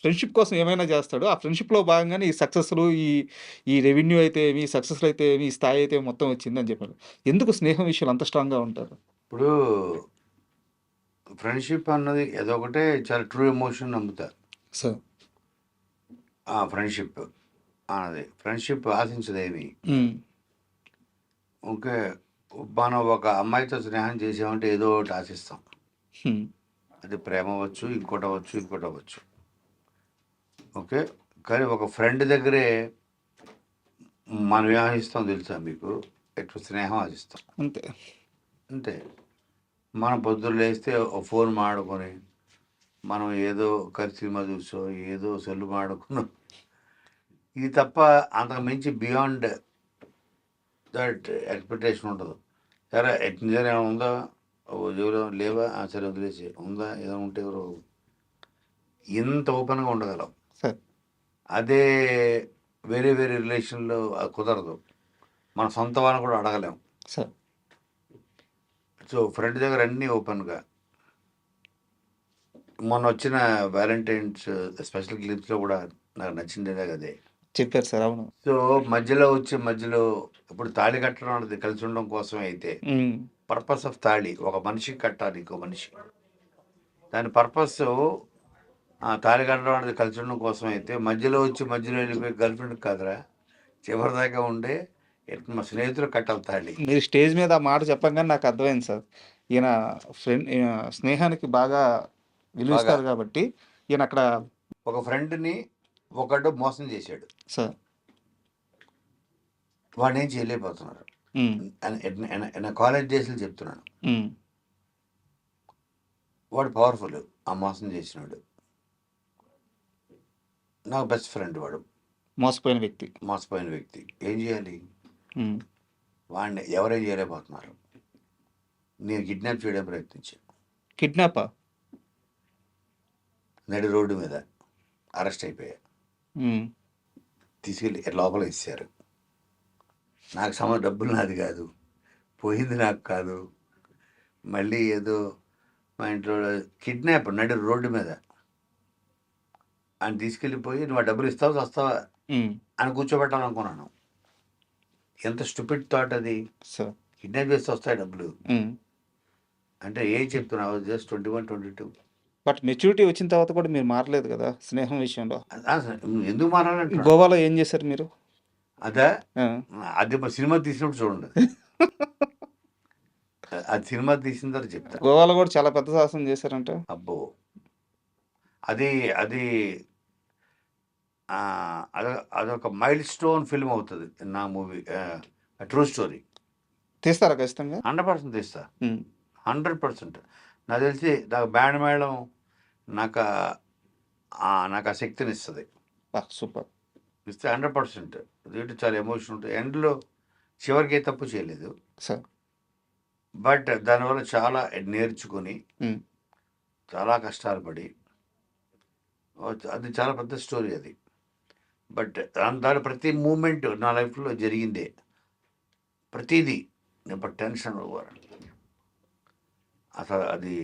ఫ్రెండ్‌షిప్ కోసం ఏమైనా చేస్తాడు. ఆ ఫ్రెండ్‌షిప్‌లో భాగంగానే ఈ సక్సెస్‌లు, ఈ రెవెన్యూ అయితే ఏమి, సక్సెస్‌లు అయితే ఏమి, ఈ స్థాయి అయితే మొత్తం వచ్చిందని చెప్పారు. ఎందుకు స్నేహం విషయాలు అంత స్ట్రాంగ్‌గా ఉంటారు? ఇప్పుడు ఫ్రెండ్షిప్ అన్నది అదొకటే చాలా ట్రూ ఎమోషన్ నమ్ముతా. సో ఫ్రెండ్షిప్ అన్నది ఫ్రెండ్షిప్ ఆశించదేమి. ఓకే. మనం ఒక అమ్మాయితో స్నేహం చేసామంటే ఏదో ఒకటి ఆశిస్తాం. అది ప్రేమ అవ్వచ్చు, ఇంకోటి అవ్వచ్చు. ఓకే. కానీ ఒక ఫ్రెండ్ దగ్గరే మనం ఏం ఆశిస్తాం తెలుసా మీకు? ఎక్కువ స్నేహం ఆశిస్తాం. అంతే. మనం పొద్దున్న లేస్తే ఒక ఫోన్ మాడుకొని, మనం ఏదో సినిమా చూసో, ఏదో సెల్లు మాడుకునో, ఇది తప్ప అంతకు మించి బియాండ్ దట్ ఎక్స్పెక్టేషన్ ఉండదు. సరే నిజంగా ఏమైనా ఉందా? ఎవరో లేవా? సరే వదిలేసి. ఉందా? ఏదో ఉంటే ఎవరో ఇంత ఓపెన్గా ఉండగలం. అదే వేరే రిలేషన్లో అది కుదరదు. మన సొంత వాళ్ళని కూడా అడగలేం. సో ఫ్రెండ్ దగ్గర అన్నీ ఓపెన్గా. మొన్న వచ్చిన వ్యాలంటైన్స్ స్పెషల్ క్లిప్స్లో కూడా నాకు నచ్చింది అదే చెప్పారు సార్. అవును. సో మధ్యలో ఇప్పుడు తాళి కట్టడం అనేది కలిసి ఉండడం కోసం అయితే పర్పస్ ఆఫ్ తాళి ఒక మనిషికి కట్టాలి, ఇంకో మనిషి. దాని పర్పస్ తాళి కట్టడం అనేది కలిసి ఉండడం కోసం అయితే మధ్యలో వెళ్ళిపోయి గర్ల్ ఫ్రెండ్ కాదురా, చివరిదాకా ఉండే మా స్నేహితులు కట్టాలి తాళి. మీరు స్టేజ్ మీద ఆ మాట చెప్పగానే నాకు అర్థమైంది సార్. ఈయన స్నేహానికి బాగా విలువిస్తారు కాబట్టి ఈయన అక్కడ ఒక ఫ్రెండ్ని ఒకడు మోసం చేశాడు సార్. వాడిని ఏం చేయలేకపోతున్నారు. కాలేజ్ డేస్లో చెప్తున్నాను. వాడు పవర్ఫుల్, ఆ మోసం చేసినాడు. నాకు బెస్ట్ ఫ్రెండ్ వాడు. మోసపోయిన వ్యక్తి ఏం చేయాలి? వాడిని ఎవరేం చేయలేకపోతున్నారు. నేను కిడ్నాప్ చేయడం ప్రయత్నించాను. కిడ్నాపా? నడి రోడ్డు మీద అరెస్ట్ అయిపోయా. తీసుకెళ్ళి లోపల ఇచ్చారు. నాకు డబ్బులు నాది కాదు, పోయింది నాకు కాదు. మళ్ళీ ఏదో మా ఇంట్లో కిడ్నాప్ నడి రోడ్డు మీద ఆయన తీసుకెళ్ళిపోయి నువ్వు ఆ డబ్బులు ఇస్తావా వస్తావా అని కూర్చోబెట్టాలనుకున్నాను. ఎంత స్టూపిడ్ థాట్ అది. కిడ్నాప్ చేస్తే వస్తాయి డబ్బులు అంటే ఏం చెప్తున్నావు? జస్ట్ 21, 22. బట్ మెచ్యూరిటీ వచ్చిన తర్వాత కూడా మీరు మారలేదు కదా స్నేహం విషయంలో. ఎందుకు మారాలంటే గోవాలో ఏం చేశారు మీరు? అది సినిమా తీసినప్పుడు చూడండి. అది సినిమా తీసిన తర్వాత చెప్తా. గోవాలో కూడా చాలా పెద్ద సాహసం చేశారంట. అబ్బో, అది అదొక మైల్ స్టోన్ ఫిల్మ్ అవుతుంది నా మూవీ. True story. తీస్తారా ఖచ్చితంగా? 100% తీస్తా. 100%. నాకు తెలిసి నాకు బ్యాండ్ మేళం నాకు ఆ శక్తిని ఇస్తుంది. సూపర్. ఇస్తే 100%. దీంట్లో చాలా ఎమోషన్ ఉంటుంది. ఎండ్లో చివరికి ఏ తప్పు చేయలేదు సార్. బట్ దానివల్ల చాలా నేర్చుకుని చాలా కష్టాలు పడి అది చాలా పెద్ద స్టోరీ అది. బట్ దాని ప్రతి మూమెంట్ నా లైఫ్లో జరిగిందే. ప్రతిదీ నేను టెన్షన్ అసలు అది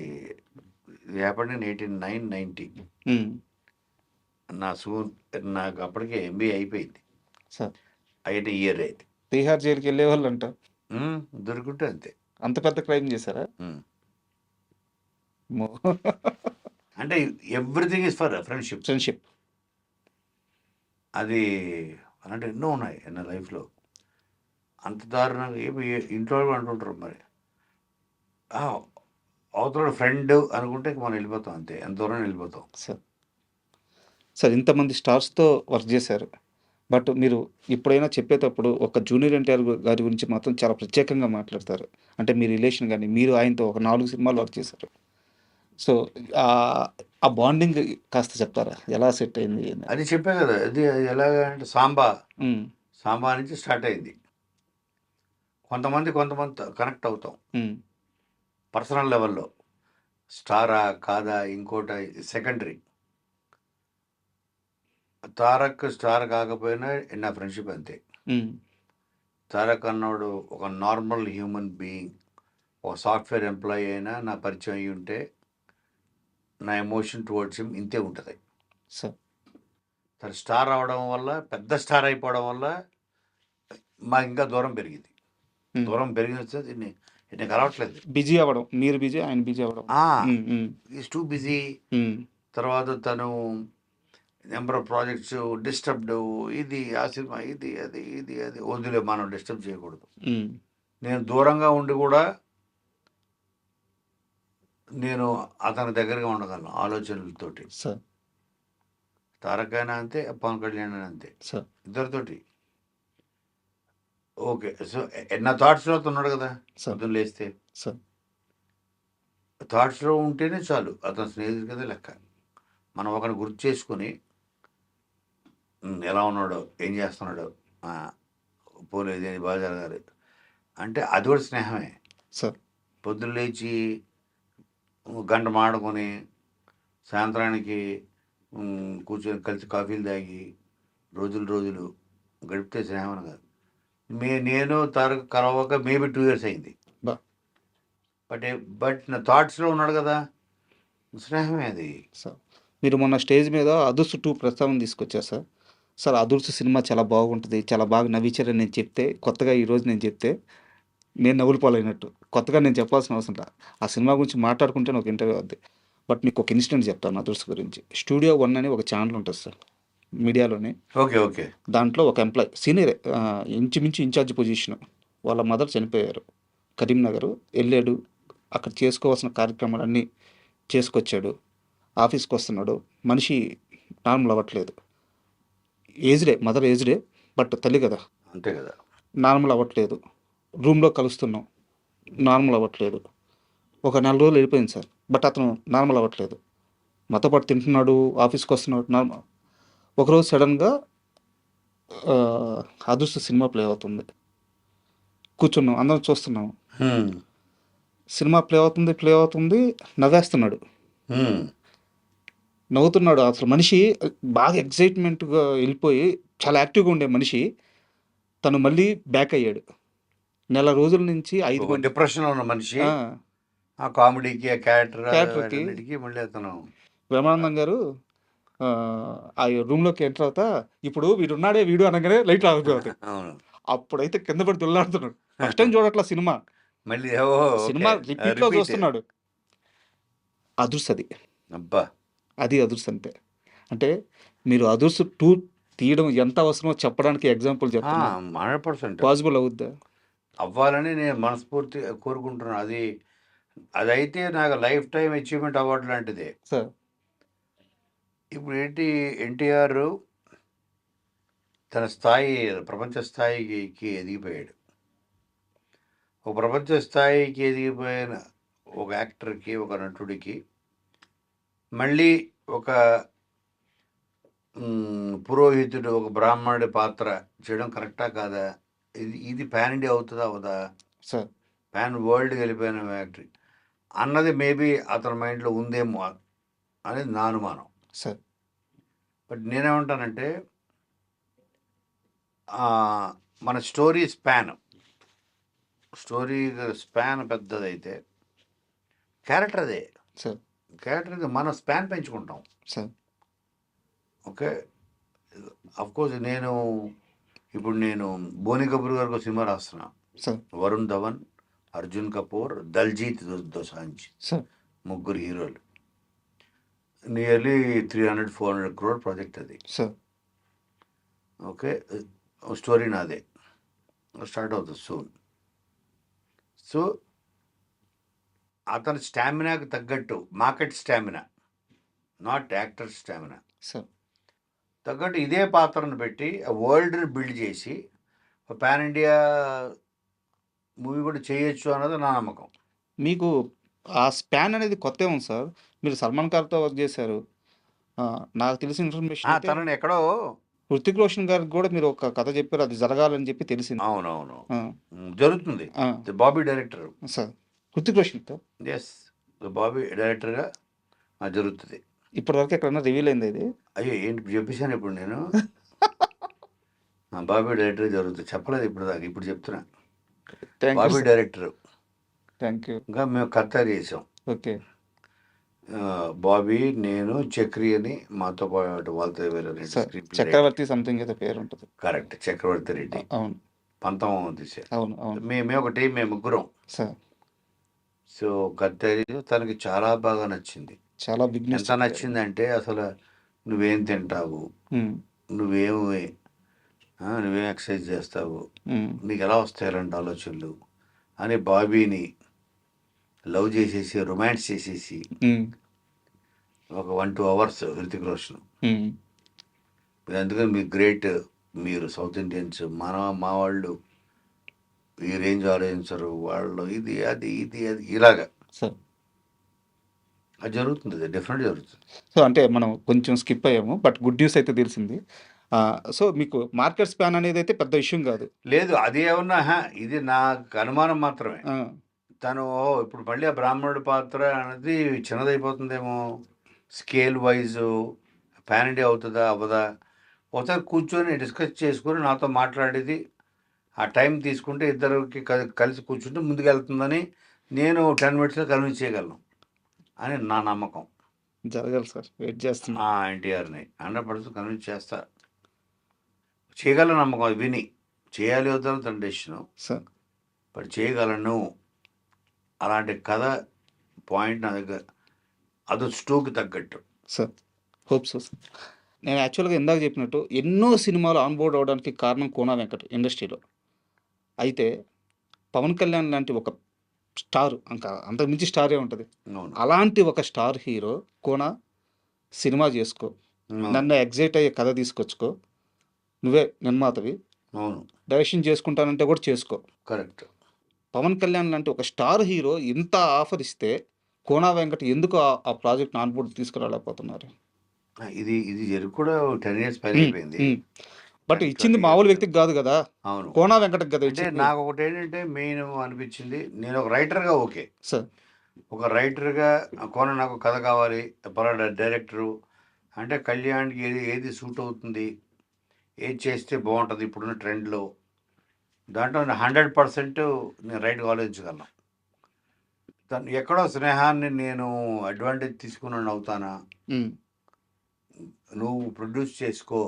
హ్యాపెండ్ ఇన్ 1890. నాకు అప్పటికే ఎంబీఏ అయిపోయింది. అయిన ఇయర్ అయితే తీహార్ జైలుకి వెళ్ళేవాళ్ళు అంట. దొరుకుంటే అంతే. అంత పెద్ద క్రైమ్ చేశారా? అంటే ఎవ్రీథింగ్ ఇస్ ఫర్ ఫ్రెండ్షిప్. అది అలాంటి ఎన్నో ఉన్నాయి నా లైఫ్లో. అంత దారుణంగా ఏమి ఇంట్లో అంటుంటారు మరి అవతల ఫ్రెండ్ అనుకుంటే మనం వెళ్ళిపోతాం అంతే. ఎంత దూరం వెళ్ళిపోతాం. సార్ ఇంతమంది స్టార్స్‌తో వర్క్ చేశారు. బట్ మీరు ఎప్పుడైనా చెప్పేటప్పుడు ఒక జూనియర్ ఎన్టీఆర్ గారి గురించి మాత్రం చాలా ప్రత్యేకంగా మాట్లాడతారు. అంటే మీ రిలేషన్ గాని, మీరు ఆయనతో ఒక 4 సినిమాలు వర్క్ చేశారు. సో, ఆ బాండింగ్ కాస్త చెప్తారా? ఎలా సెట్ అయింది అని? అది చెప్పా కదా! అది ఎలాగా అంటే సాంబా హ్మ్. నుంచి స్టార్ట్ అయింది. కొంతమందితో కనెక్ట్ అవుతాం. హ్మ్. పర్సనల్ లెవెల్‌లో. స్టారా? కాదా? ఇంకోటా? సెకండరీ. తారక్ స్టార్ కాకపోయినా నా ఫ్రెండ్‌షిప్ అంతే. హ్మ్. తారక్ అన్నోడు ఒక నార్మల్ హ్యూమన్ బీయింగ్. ఒక సాఫ్ట్‌వేర్ ఎంప్లాయీ అయినా నా పరిచయం అయ్యుంటే, నా ఎమోషన్ టువర్డ్స్ హిమ్ ఇంతే ఉంటది. సార్. తను స్టార్ అవ్వడం వల్ల, పెద్ద స్టార్ అయిపోవడం వల్ల మాకింకా దూరం పెరిగింది. హ్మ్. దూరం పెరిగినొచ్చేది ఈయన్ని కలవట్లేదు. బిజీ అవ్వడం. మీరు బిజీ, ఆయన బిజీ అవ్వడం. ఆ! హ్మ్. హ్మ్. Is too busy. హ్మ్. తర్వాత తను నంబర్ ఆఫ్ ప్రాజెక్ట్స్ డిస్టర్బ్డ్. ఇది, ఆ సినిమా, అది. వద్దులే మనం డిస్టర్బ్ చేయకూడదు. హ్మ్. నేను దూరంగా ఉండి కూడా నేను అతని దగ్గరగా ఉండగలను ఆలోచనలతోటి. సార్. తారక్ అయినా అంతే, పవన్ కళ్యాణ్ అయినా అంతే. సార్. ఇద్దరితోటి. ఓకే. సో, నా థాట్స్‌లో అతనున్నాడు కదా! సార్. పొద్దున్న లేస్తే. సార్. థాట్స్‌లో ఉంటేనే చాలు. అతను స్నేహితుడి కింద లెక్క. మనం ఒకరిని గుర్తు చేసుకొని ఎలా ఉన్నాడో, ఏం చేస్తున్నాడో, ఆ! పోనీ ఇది బాగా జరగాలి. అంటే అది కూడా స్నేహమే. సార్. పొద్దున్న లేచి గంట మాడుకొని, సాయంత్రానికి కూర్చొని కలిసి కాఫీలు తాగి, రోజులు గడిపితే స్నేహం అని కాదు. నేను తారక్ కలవక మేబీ 2 ఇయర్స్ అయింది. బా బట్ నా థాట్స్‌లో ఉన్నాడు కదా! స్నేహమే అది. సార్. మీరు మొన్న స్టేజ్ మీద 'అదుర్స్ 2' ప్రస్తావన తీసుకొచ్చారు సార్. సార్ 'అదుర్స్' సినిమా చాలా బాగుంటది. చాలా బాగా నవ్వించారని నేను చెప్తే, కొత్తగా ఈరోజు నేను చెప్తే, నేను నవ్వుల పాలైనట్టు. కొత్తగా నేను చెప్పాల్సిన అవసరం లా. ఆ సినిమా గురించి మాట్లాడుకుంటేనే ఒక ఇంటర్వ్యూ అవుద్ది. బట్ మీకు ఒక ఇన్సిడెంట్ చెప్తాను 'అదుర్స్' గురించి. 'స్టూడియో 1' అని ఒక ఛానెల్ ఉంటది సార్ మీడియాలోనే. ఓకే. దాంట్లో ఒక ఎంప్లాయ్ సీనియరే ఇంచుమించు ఇన్‌చార్జ్ పొజిషను. వాళ్ళ మదర్ చనిపోయారు. కరీంనగర్ ఎళ్ళాడు. అక్కడ చేసుకోవాల్సిన కార్యక్రమాలన్నీ చేసుకొచ్చాడు. ఆఫీస్‌కొస్తున్నాడు. మనిషి నార్మల్ అవ్వట్లేదు. ఏజ్డే మదర్ ఏజ్డే. బట్ తల్లి కదా! అంతే కదా! నార్మల్ అవ్వట్లేదు. రూమ్‌లో కలుస్తున్నాం. నార్మల్ అవ్వట్లేదు. ఒక నెల రోజులు వెళ్ళిపోయింది సార్. బట్ అతను నార్మల్ అవ్వట్లేదు. మాతో పాటు తింటున్నాడు, ఆఫీస్‌కొస్తున్నాడు నార్మల్. ఒకరోజు సడెన్‌గా 'అదుర్స్' సినిమా ప్లే అవుతుంది. కూర్చున్నాం. అందరం చూస్తున్నాం. హ్మ్. సినిమా ప్లే అవుతుంది. నవ్వేస్తున్నాడు. హ్మ్. నవ్వుతున్నాడు. అసలు మనిషి బాగా ఎక్సైట్‌మెంట్‌గా ఎళ్ళిపోయి చాలా యాక్టివ్‌గా ఉండే మనిషి తను మళ్ళీ బ్యాక్ అయ్యాడు. నెల రోజుల నుంచి 5 ఒక మంది డిప్రెషన్‌లో ఉన్న మనిషి ఆ! ఆ కామెడీకి, ఆ క్యారెక్టర్ క్యారెక్టర్‌కి వాటన్నిటికి మళ్ళీ అతను బ్రహ్మానందం గారు ఆ రూమ్‌లోకి ఎంటర్ అవుతా, ఇప్పుడు వీడున్నాడే వీడు అనంగానే లైట్లు ఆగిపోతాయి. అవును. అప్పుడైతే కింద పడి దొర్లాడుతున్నాడు. ఫస్ట్ టైమ్ చూడట్లా సినిమా. మళ్ళీ ఓహో! ఓకే. సినిమా రిపీట్‌లో రిపీట్. చూస్తున్నాడు. అదుర్స్ అది. అబ్బా! అది అదుర్స్ అంతే. అంటే మీరు అదుర్స్ 2 తీయడం ఎంత అవసరమో చెప్పడానికి ఎగ్జాంపుల్ ఆ! చెప్తున్నాను. 100% పాసిబుల్ అవుద్దా? అవ్వాలని నేను మనస్ఫూర్తిగా కోరుకుంటున్నాను. అదైతే నాకు లైఫ్ టైమ్ అచీవ్‌మెంట్ అవార్డ్ లాంటిదే. సార్. ఇప్పుడు ఏంటి ఎన్టీఆర్ తన స్థాయి ప్రపంచ స్థాయికి ఎదిగిపోయాడు. ఒక ప్రపంచ స్థాయికి ఎదిగిపోయిన ఒక యాక్టర్‌కి, ఒక నటుడికి మళ్ళీ ఒక పురోహితుడు, ఒక బ్రాహ్మణుడి పాత్ర చేయడం కరెక్టా కాదా? ఇది పాన్ ఇండియా అవుతదా? అవ్వదా? సార్. పాన్ వరల్డ్‌కి వెళ్ళిపోయిన యాక్టర్ అన్నది మేబీ అతని మైండ్‌లో ఉందేమో అనేది నా అనుమానం. సార్. బట్ నేనేమంటానంటే మన స్పాన్ పెద్దదైతే క్యారెక్టర్ అదే. సార్. క్యారెక్టర్ ఇది మనం స్పాన్ పెంచుకుంటాం. సార్. ఓకే. అఫ్‌కోర్స్ ఇప్పుడు నేను 'బోని కపూర్' గారికి ఒక సినిమా రాస్తున్నా. సార్. వరుణ్ ధవన్, అర్జున్ కపూర్, దల్జీత్ దోసాంజ్ సార్. ముగ్గురు హీరోలు. నియర్లీ 300, 400 క్రోర్ ప్రాజెక్ట్ అది. సార్. ఓకే. స్టోరీ నాదే. స్టార్ట్ అవుతుంది సూన్. సో, అతని స్టామినాకి తగ్గట్టు market stamina, not actor stamina. Sir. తగ్గట్టు ఇదే పాత్రను పెట్టి వరల్డ్ని బిల్డ్ చేసి పాన్ ఇండియా మూవీ కూడా చేయొచ్చు అన్నది నా నమ్మకం. మీకు ఆ స్పాన్ అనేది కొత్త ఉంది సార్. మీరు సల్మాన్ ఖాన్తో వర్క్ చేశారు. నాకు తెలిసిన ఇన్ఫర్మేషన్ అయితే తనని ఎక్కడో హృతిక్ రోషన్ గారికి కూడా మీరు ఒక కథ చెప్పారు, అది జరగాలని చెప్పి తెలిసింది. అవునవును ఆ, జరుగుతుంది. ఆ, బాబీ డైరెక్టర్. సార్ హృతిక్ రోషన్తో ఎస్, బాబీ డైరెక్టర్గా జరుగుతుంది. ఇప్పటివరకు ఎక్కడన్నా రివీల్ అయింది ఇది? అయ్యో ఏంటి చెప్పేశాను ఇప్పుడు నేను. బాబీ డైరెక్టర్ జరుగుతుంది, చెప్పలేదు ఇప్పుడు దాకా, ఇప్పుడు చెప్తున్నా. Bobby director thank you. ఇంకా మేము కథ చేసాం. ఓకే. బాబీ, నేను, చక్రి అని మాతో పాటు వాళ్ళతో వేరే చక్రవర్తి సంథింగ్ ఏదో పేరు ఉంటుంది. కరెక్ట్, చక్రవర్తి రెడ్డి. అవును, పంతం తీసే. అవును, అవును మేము ఒక టీం, మేము ముగ్గురం. సార్. సో కథ తనకి చాలా బాగా నచ్చింది. చాలా బిగ్నెస్. ఎంత నచ్చిందంటే అసలు నువ్వేం తింటావు, నువ్వేమి నువ్వేం ఎక్సర్సైజ్ చేస్తావు, నీకు ఎలా వస్తాయి అలాంటి ఆలోచనలు అని బాబీని లవ్ చేసేసి రొమాన్స్ చేసేసి ఒక 1-2 hours హృతిక్ రోషన్. అందుకని మీరు గ్రేట్, మీరు సౌత్ ఇండియన్స్, మా వాళ్ళు ఈ రేంజ్ ఆలోచించరు, వాళ్ళు ఇది అది ఇలాగా సార్. అది జరుగుతుంది, అది డెఫినెట్ జరుగుతుంది. సో అంటే మనం కొంచెం స్కిప్ అయ్యాము, బట్ గుడ్ న్యూస్ అయితే తెలిసింది. సో మీకు మార్కెట్ స్పాన్ అనేది అయితే పెద్ద ఇష్యూ కాదు. లేదు, అది ఏమన్నా ఇది నాకు అనుమానం మాత్రమే. తను ఇప్పుడు మళ్ళీ ఆ బ్రాహ్మణుడి పాత్ర అనేది చిన్నదైపోతుందేమో, స్కేల్ వైజ్ పాన్ ఇండియా అవుతుందా అవ్వదా, ఒకసారి కూర్చొని డిస్కస్ చేసుకొని నాతో మాట్లాడేది, ఆ టైం తీసుకుంటే ఇద్దరికి కలిసి కూర్చుంటే ముందుకెళ్తుందని నేను 10 minutesలో కన్విన్స్ చేయగలను అని నా నమ్మకం. జరగాలి సార్, వెయిట్ చేస్తున్నా. ఎన్టీఆర్ని 100% కన్విన్స్ చేస్తా, చేయగల నమ్మకం. అది విని చేయాలి వద్దని తన డెసిషను సార్, బట్ చేయగలను. అలాంటి కథ పాయింట్ నా దగ్గర, అది స్టోకి తగ్గట్టు. Sir hope so sir. నేను యాక్చువల్గా ఇందాక చెప్పినట్టు ఎన్నో సినిమాలు ఆన్బోర్డ్ అవడానికి కారణం కోనా వెంకట్ ఇండస్ట్రీలో. అయితే పవన్ కళ్యాణ్ లాంటి ఒక స్టార్, ఇంకా అంతకుమించి స్టారే ఉంటుంది, అలాంటి ఒక స్టార్ హీరో కోనా సినిమా చేసుకో, నన్ను ఎగ్జైట్ అయ్యే కథ తీసుకొచ్చుకో, నువ్వే నిర్మాతవి, డైరెక్షన్ చేసుకుంటానంటే కూడా చేసుకో. కరెక్ట్. పవన్ కళ్యాణ్ లాంటి ఒక స్టార్ హీరో ఇంత ఆఫర్ ఇస్తే కోనా వెంకట్ ఎందుకు ఆ ప్రాజెక్ట్ ఆన్బోర్డ్ తీసుకురాలేకపోతున్నారు? ఇది జరిగి కూడా 10 years పైన అయిపోయింది. బట్ ఇచ్చింది మామూలు వ్యక్తికి కాదు కదా, అవును, కోనా వెంకటకి కదా. అంటే నాకు ఒకటి ఏంటంటే మెయిన్ అనిపించింది, నేను ఒక రైటర్గా ఓకే సార్, ఒక రైటర్గా కోన నాకు కథ కావాలి, పలానా డైరెక్టరు అంటే కళ్యాణ్కి ఏది సూట్ అవుతుంది, ఏది చేస్తే బాగుంటుంది ఇప్పుడున్న ట్రెండ్లో, దాంట్లో 100% నేను రైట్గా ఆలోచించగలను. తను ఎక్కడో స్నేహాన్ని నేను అడ్వాంటేజ్ తీసుకుని అవుతానా, నువ్వు ప్రొడ్యూస్ చేసుకో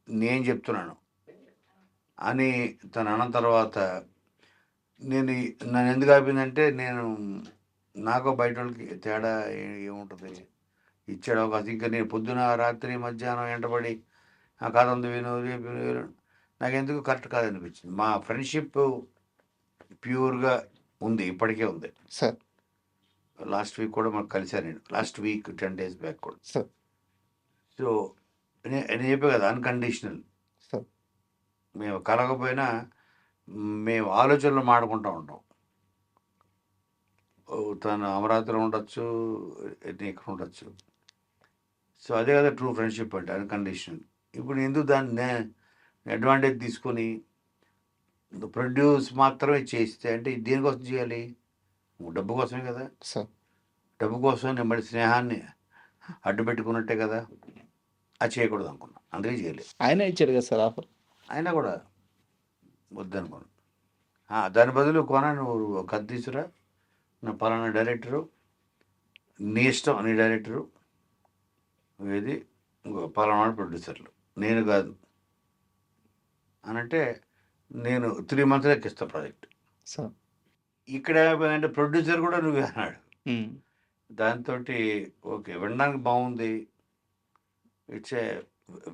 నేను చెప్తున్నాను అని తను అన్న తర్వాత నన్ను ఎందుకు ఆపిందంటే, నేను నాకు బయట వాళ్ళకి తేడా ఏముంటుంది, ఇచ్చాడు అవకాశం. ఇంకా నేను పొద్దున రాత్రి మధ్యాహ్నం వెంటబడి ఆ కథ ఉంది విను నాకు ఎందుకు కరెక్ట్ కాదనిపించింది. మా ఫ్రెండ్షిప్ ప్యూర్గా ఉంది, ఇప్పటికే ఉంది సార్. లాస్ట్ వీక్ కూడా మాకు కలిశాను నేను, లాస్ట్ వీక్ 10 days బ్యాక్ కూడా. సో నేను చెప్పే కదా, అన్కండిషనల్. మేము కలగపోయినా మేము ఆలోచనలు మాడుకుంటూ ఉంటాం. తను అమరావతిలో ఉండొచ్చు, ఇక్కడ ఉండొచ్చు. సో అదే కదా ట్రూ ఫ్రెండ్షిప్ అంటే, అన్కండిషనల్. ఇప్పుడు ఎందుకు దాన్ని అడ్వాంటేజ్ తీసుకొని ప్రొడ్యూస్ మాత్రమే చేస్తే, అంటే దేనికోసం చేయాలి? డబ్బు కోసమే కదా. డబ్బు కోసం నేను మళ్ళీ స్నేహాన్ని అడ్డు పెట్టుకున్నట్టే కదా. అది చేయకూడదు అనుకున్నా, అందుకే చేయలేదు. ఆయన ఇచ్చాడు కదా సార్ ఆఫర్, అయినా కూడా వద్దనుకోను. దాని బదులు కొన నువ్వు కథ తీసురా, నా పలానా డైరెక్టరు, నీ ఇష్టం, నీ డైరెక్టరు ఏది, పలానా ప్రొడ్యూసర్లు, నేను కాదు అని అంటే నేను 3 months ఎక్కిస్తాను ప్రాజెక్ట్. ఇక్కడ ఏమైపోయిందంటే ప్రొడ్యూసర్ కూడా నువ్వే అన్నాడు. దాంతో ఓకే, వినడానికి బాగుంది, it's a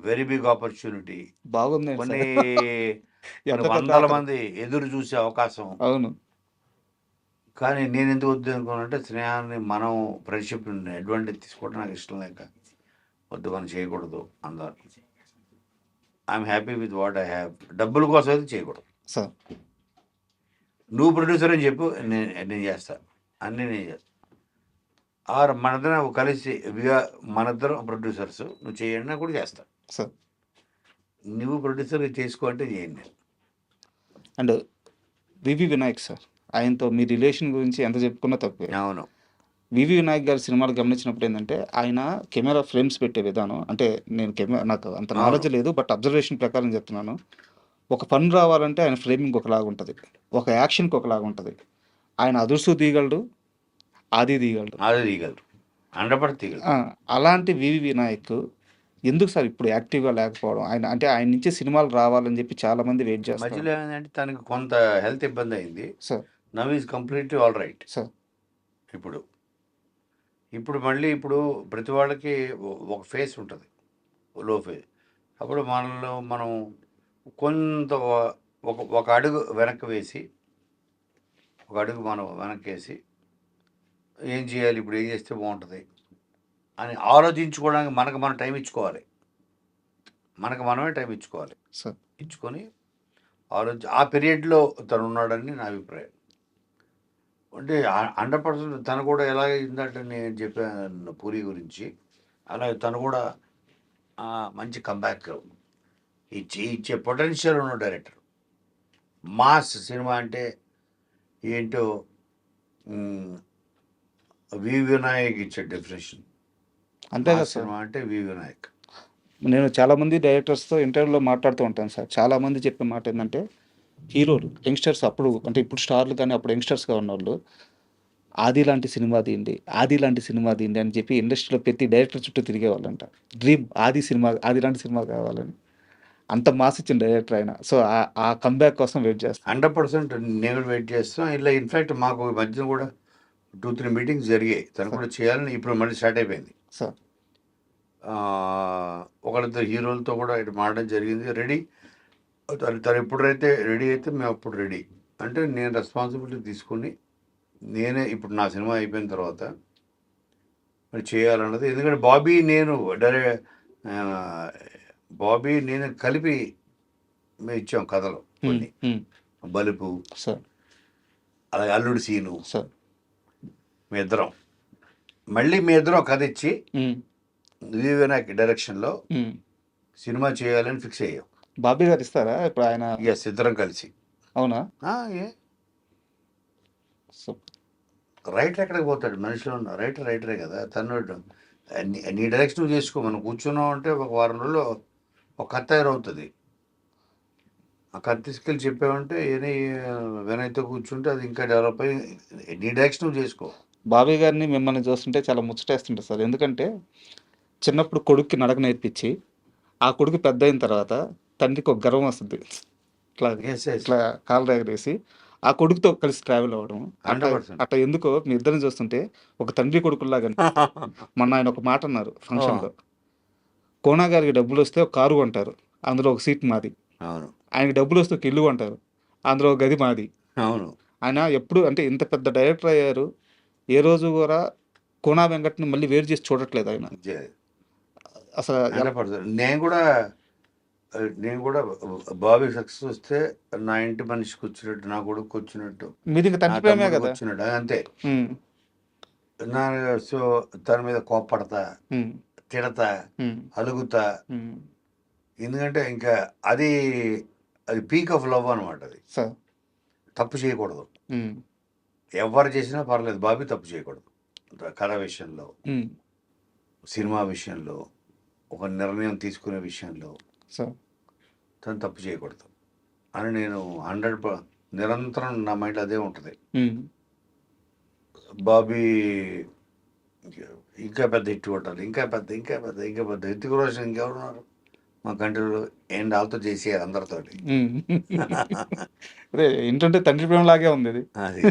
very big opportunity, బాగుంది. కొన్ని 100 మంది ఎదురు చూసే అవకాశం. అవును, కానీ నేను ఎందుకు వద్దు అనుకున్నానంటే, స్నేహాన్ని మనం ఫ్రెండ్షిప్ అడ్వాంటేజ్ తీసుకోవడం నాకు ఇష్టం లేక వద్దు మనం చేయకూడదు అందరు. I'm happy with what I have. డబ్బుల కోసం అయితే చేయకూడదు. సార్ నువ్వు ప్రొడ్యూసర్ అని చెప్పు, నేను చేస్తాను, అన్నీ నేను చేస్తాను. ఆర్ మనిద్దరం కలిసి మనిద్దరం ప్రొడ్యూసర్స్, నువ్వు చేయండి కూడా చేస్తాను. సార్ నువ్వు ప్రొడ్యూసర్ చేసుకో అంటే చేయండి నేను. అండ్ వివి వినాయక్ సార్, ఆయనతో మీ రిలేషన్ గురించి ఎంత చెప్పుకున్నా తక్కువే. అవును. వివి వినాయక్ గారి సినిమాలు గమనించినప్పుడు ఏంటంటే ఆయన కెమెరా ఫ్రేమ్స్ పెట్టే విధానం, అంటే నేను నాకు అంత నాలెడ్జ్ లేదు, బట్ అబ్జర్వేషన్ ప్రకారం చెప్తున్నాను. ఒక పని రావాలంటే ఆయన ఫ్రేమింగ్ ఒకలాగా ఉంటుంది, ఒక యాక్షన్కి ఒకలాగా ఉంటుంది. ఆయన అదుర్సు తీయగలడు, ఆది తీయగలడు, అది తీయగలరు, 100% తీయగలరు. అలాంటి వివి వినాయక్ ఎందుకు సార్ ఇప్పుడు యాక్టివ్గా లేకపోవడం? ఆయన అంటే ఆయన నుంచి సినిమాలు రావాలని చెప్పి చాలా మంది వెయిట్ చేస్తారు. మధ్యలో ఏంటంటే తనకి కొంత హెల్త్ ఇబ్బంది అయింది. Sir now is completely all right. Sir ఇప్పుడు మళ్ళీ ప్రతి వాళ్ళకి ఒక ఫేస్ ఉంటుంది, లో ఫేస్. అప్పుడు మనలో మనం కొంత ఒక అడుగు వెనక్కి వేసి, ఏం చేయాలి, ఇప్పుడు ఏం చేస్తే బాగుంటుంది అని ఆలోచించుకోవడానికి మనం టైం ఇచ్చుకోవాలి. మనమే టైం ఇచ్చుకోవాలి. సార్ ఇచ్చుకొని ఆ పీరియడ్లో తను ఉన్నాడని నా అభిప్రాయం. అంటే 100% తను కూడా ఎలాగైందంటే, నేను చెప్పాను పూరి గురించి, అలాగే తను కూడా మంచి కంబ్యాక్ ఇచ్చే పొటెన్షియల్ ఉన్న డైరెక్టర్. మాస్ సినిమా అంటే ఏంటో వి వినాయక్ ఇచ్చే డెఫినేషన్. అంతే కదా సార్. సినిమా అంటే వి వినాయక్. నేను చాలామంది డైరెక్టర్స్తో ఇంటర్వ్యూలో మాట్లాడుతూ ఉంటాను సార్. చాలామంది చెప్పే మాట ఏంటంటే, హీరోలు యంగ్స్టర్స్ అప్పుడు, అంటే ఇప్పుడు స్టార్లు కానీ అప్పుడు యంగ్స్టర్స్గా ఉన్నవాళ్ళు, ఆది లాంటి సినిమా తీయండి, ఆది లాంటి సినిమా తీయండి అని చెప్పి ఇండస్ట్రీలో ప్రతి డైరెక్టర్ చుట్టూ తిరిగేవాళ్ళంట. డ్రీమ్ ఆది లాంటి సినిమా కావాలని. అంత మాస్ ఇచ్చిన డైరెక్టర్ ఆయన. సో ఆ కంబ్యాక్ కోసం వెయిట్ చేస్తాను. 100% నేను వెయిట్ చేస్తాను. ఇలా ఇన్ఫ్యాక్ట్ మాకు ఈ మధ్యన కూడా 2-3 మీటింగ్స్ జరిగాయి. తను కూడా చేయాలని ఇప్పుడు మళ్ళీ స్టార్ట్ అయిపోయింది. సార్ ఒకళ్ళిద్దరు హీరోలతో కూడా ఇటు మాట్లాడడం జరిగింది. రెడీ తను ఎప్పుడైతే రెడీ అయితే మేము అప్పుడు రెడీ. అంటే నేను రెస్పాన్సిబిలిటీ తీసుకుని నేనే ఇప్పుడు నా సినిమా అయిపోయిన తర్వాత మరి చేయాలన్నది. ఎందుకంటే బాబీ నేను కలిపి మేము ఇచ్చాం కథలు కొన్ని. బలుపు, సార్ అలాగే అల్లుడు సీను, సార్ మీ ఇద్దరం కథ ఇచ్చి వి వినాయక్ డైరెక్షన్లో సినిమా చేయాలని ఫిక్స్ అయ్యాం. బాబీ గారు ఇస్తారా ఇప్పుడు ఆయన? ఎస్, ఇద్దరం కలిసి. అవునా? రైటర్ ఎక్కడికి పోతాడు? మనిషిలో ఉన్న రైటరే కదా. తను నీ డైరెక్షన్ నువ్వు చేసుకో. మనం కూర్చున్నాం అంటే ఒక వారం రోజుల్లో ఒక కథ తయారవుతుంది. ఆ కథ తీసుకెళ్ళి చెప్పామంటే వినాయక్తో కూర్చుంటే అది ఇంకా డెవలప్ అయ్యి నీ డైరెక్షన్ నువ్వు చేసుకో. బాబీ గారిని మిమ్మల్ని చూస్తుంటే చాలా ముచ్చటేస్తుంటుంది సార్. ఎందుకంటే చిన్నప్పుడు కొడుక్కి నడక నేర్పించి, ఆ కొడుకు పెద్ద అయిన తర్వాత తండ్రికి ఒక గర్వం వస్తుంది, ఇట్లా కాలు ఎగరేసి ఆ కొడుకుతో కలిసి ట్రావెల్ అవ్వడం. అట్లా ఎందుకో మీ ఇద్దరిని చూస్తుంటే ఒక తండ్రి కొడుకులాగా. మొన్న ఆయన ఒక మాట అన్నారు ఫంక్షన్లో, కోనా గారికి డబ్బులు వస్తే ఒక కారు కొంటారు, అందులో ఒక సీట్ మాది. ఆయనకి డబ్బులు వస్తే ఒక ఇల్లు కొంటారు, అందులో ఒక గది మాది. ఆయన ఎప్పుడు అంటే ఇంత పెద్ద డైరెక్టర్ అయ్యారు, ఏ రోజు కూడా కోనా వెంకట్ని మళ్ళీ వేరు చేసి చూడట్లేదు ఆయన అసలు. నేను కూడా బాబీ సక్సెస్ వస్తే నా ఇంటి మనిషికి వచ్చినట్టు, నా కొడుకు వచ్చినట్టు, మీది ఇంకా తండ్రి ప్రేమే కదా వచ్చినట్టు అంతే. సో తన మీద కోప్పడతా, తిడతా, అలుగుతా. ఎందుకంటే ఇంకా అది పీక్ ఆఫ్ లవ్ అనమాట. అది తప్పు చేయకూడదు. ఎవరు చేసినా పర్లేదు, బాబీ తప్పు చేయకూడదు. కథ విషయంలో, సినిమా విషయంలో, ఒక నిర్ణయం తీసుకునే విషయంలో తను తప్పు చేయకూడదు అని నేను 100 నిరంతరం నా మైండ్ అదే ఉంటుంది. బాబీ ఇంకా పెద్ద హిట్ కొట్టాలి, ఇంకా పెద్ద హిట్ రోషన్ ఇంకెవరున్నారు మా కంట్రీలో? ఏం వాళ్ళతో చేసేయాలి అందరితో. ఏంటంటే తండ్రి ప్రేమ లాగే ఉంది ఇది. అది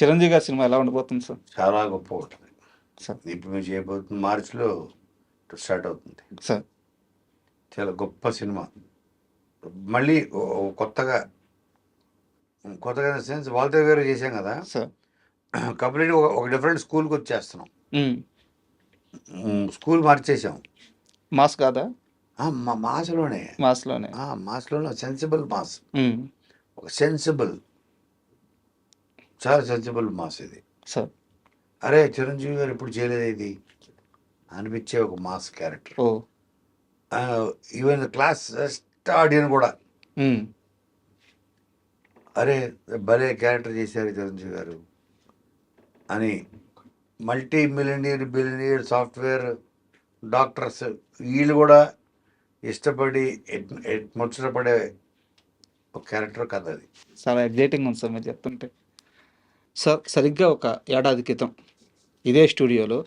చిరంజీవి గారి సినిమా ఎలా ఉండబోతుంది సార్? చాలా గొప్ప ఉంటుంది. ఇప్పుడు మేము చేయబోతుంది మార్చిలో స్టార్ట్ అవుతుంది సార్. చాలా గొప్ప సినిమా. మళ్ళీ కొత్తగా సెన్స్ వాళ్ళతో వేరే చేసాం కదా సార్. కంప్లీట్గా ఒక డిఫరెంట్ స్కూల్కి వచ్చేస్తున్నాం. స్కూల్ మార్చేసాం. మాస్ కాదా? మా మాస్‌లోనే. మాస్‌లోనే. మాస్‌లోనే సెన్సిబుల్ మాస్. హ్మ్. ఒక సెన్సిబుల్, చాలా సెన్సిబుల్ మాస్ ఇది. సార్. అరే! చిరంజీవి గారు ఎప్పుడు చేయలేదా ఇది అనిపించే ఒక మాస్ క్యారెక్టర్. ఓహ్! ఈవెన్ క్లాస్ ఫస్ట్ ఆడియన్ కూడా హ్మ్. అరే! భలే క్యారెక్టర్ చేశారు చిరంజీవి గారు అని. Multi millionaire, billionaire, software, doctors వీళ్ళు కూడా ఇష్టపడి ముచ్చటపడే ఒక క్యారెక్టర్ కథ అది. చాలా ఎగ్జైటింగ్‌గా ఉంది సార్ మీరు చెప్తుంటే. సార్ సరిగ్గా ఒక ఏడాది క్రితం ఇదే స్టూడియోలో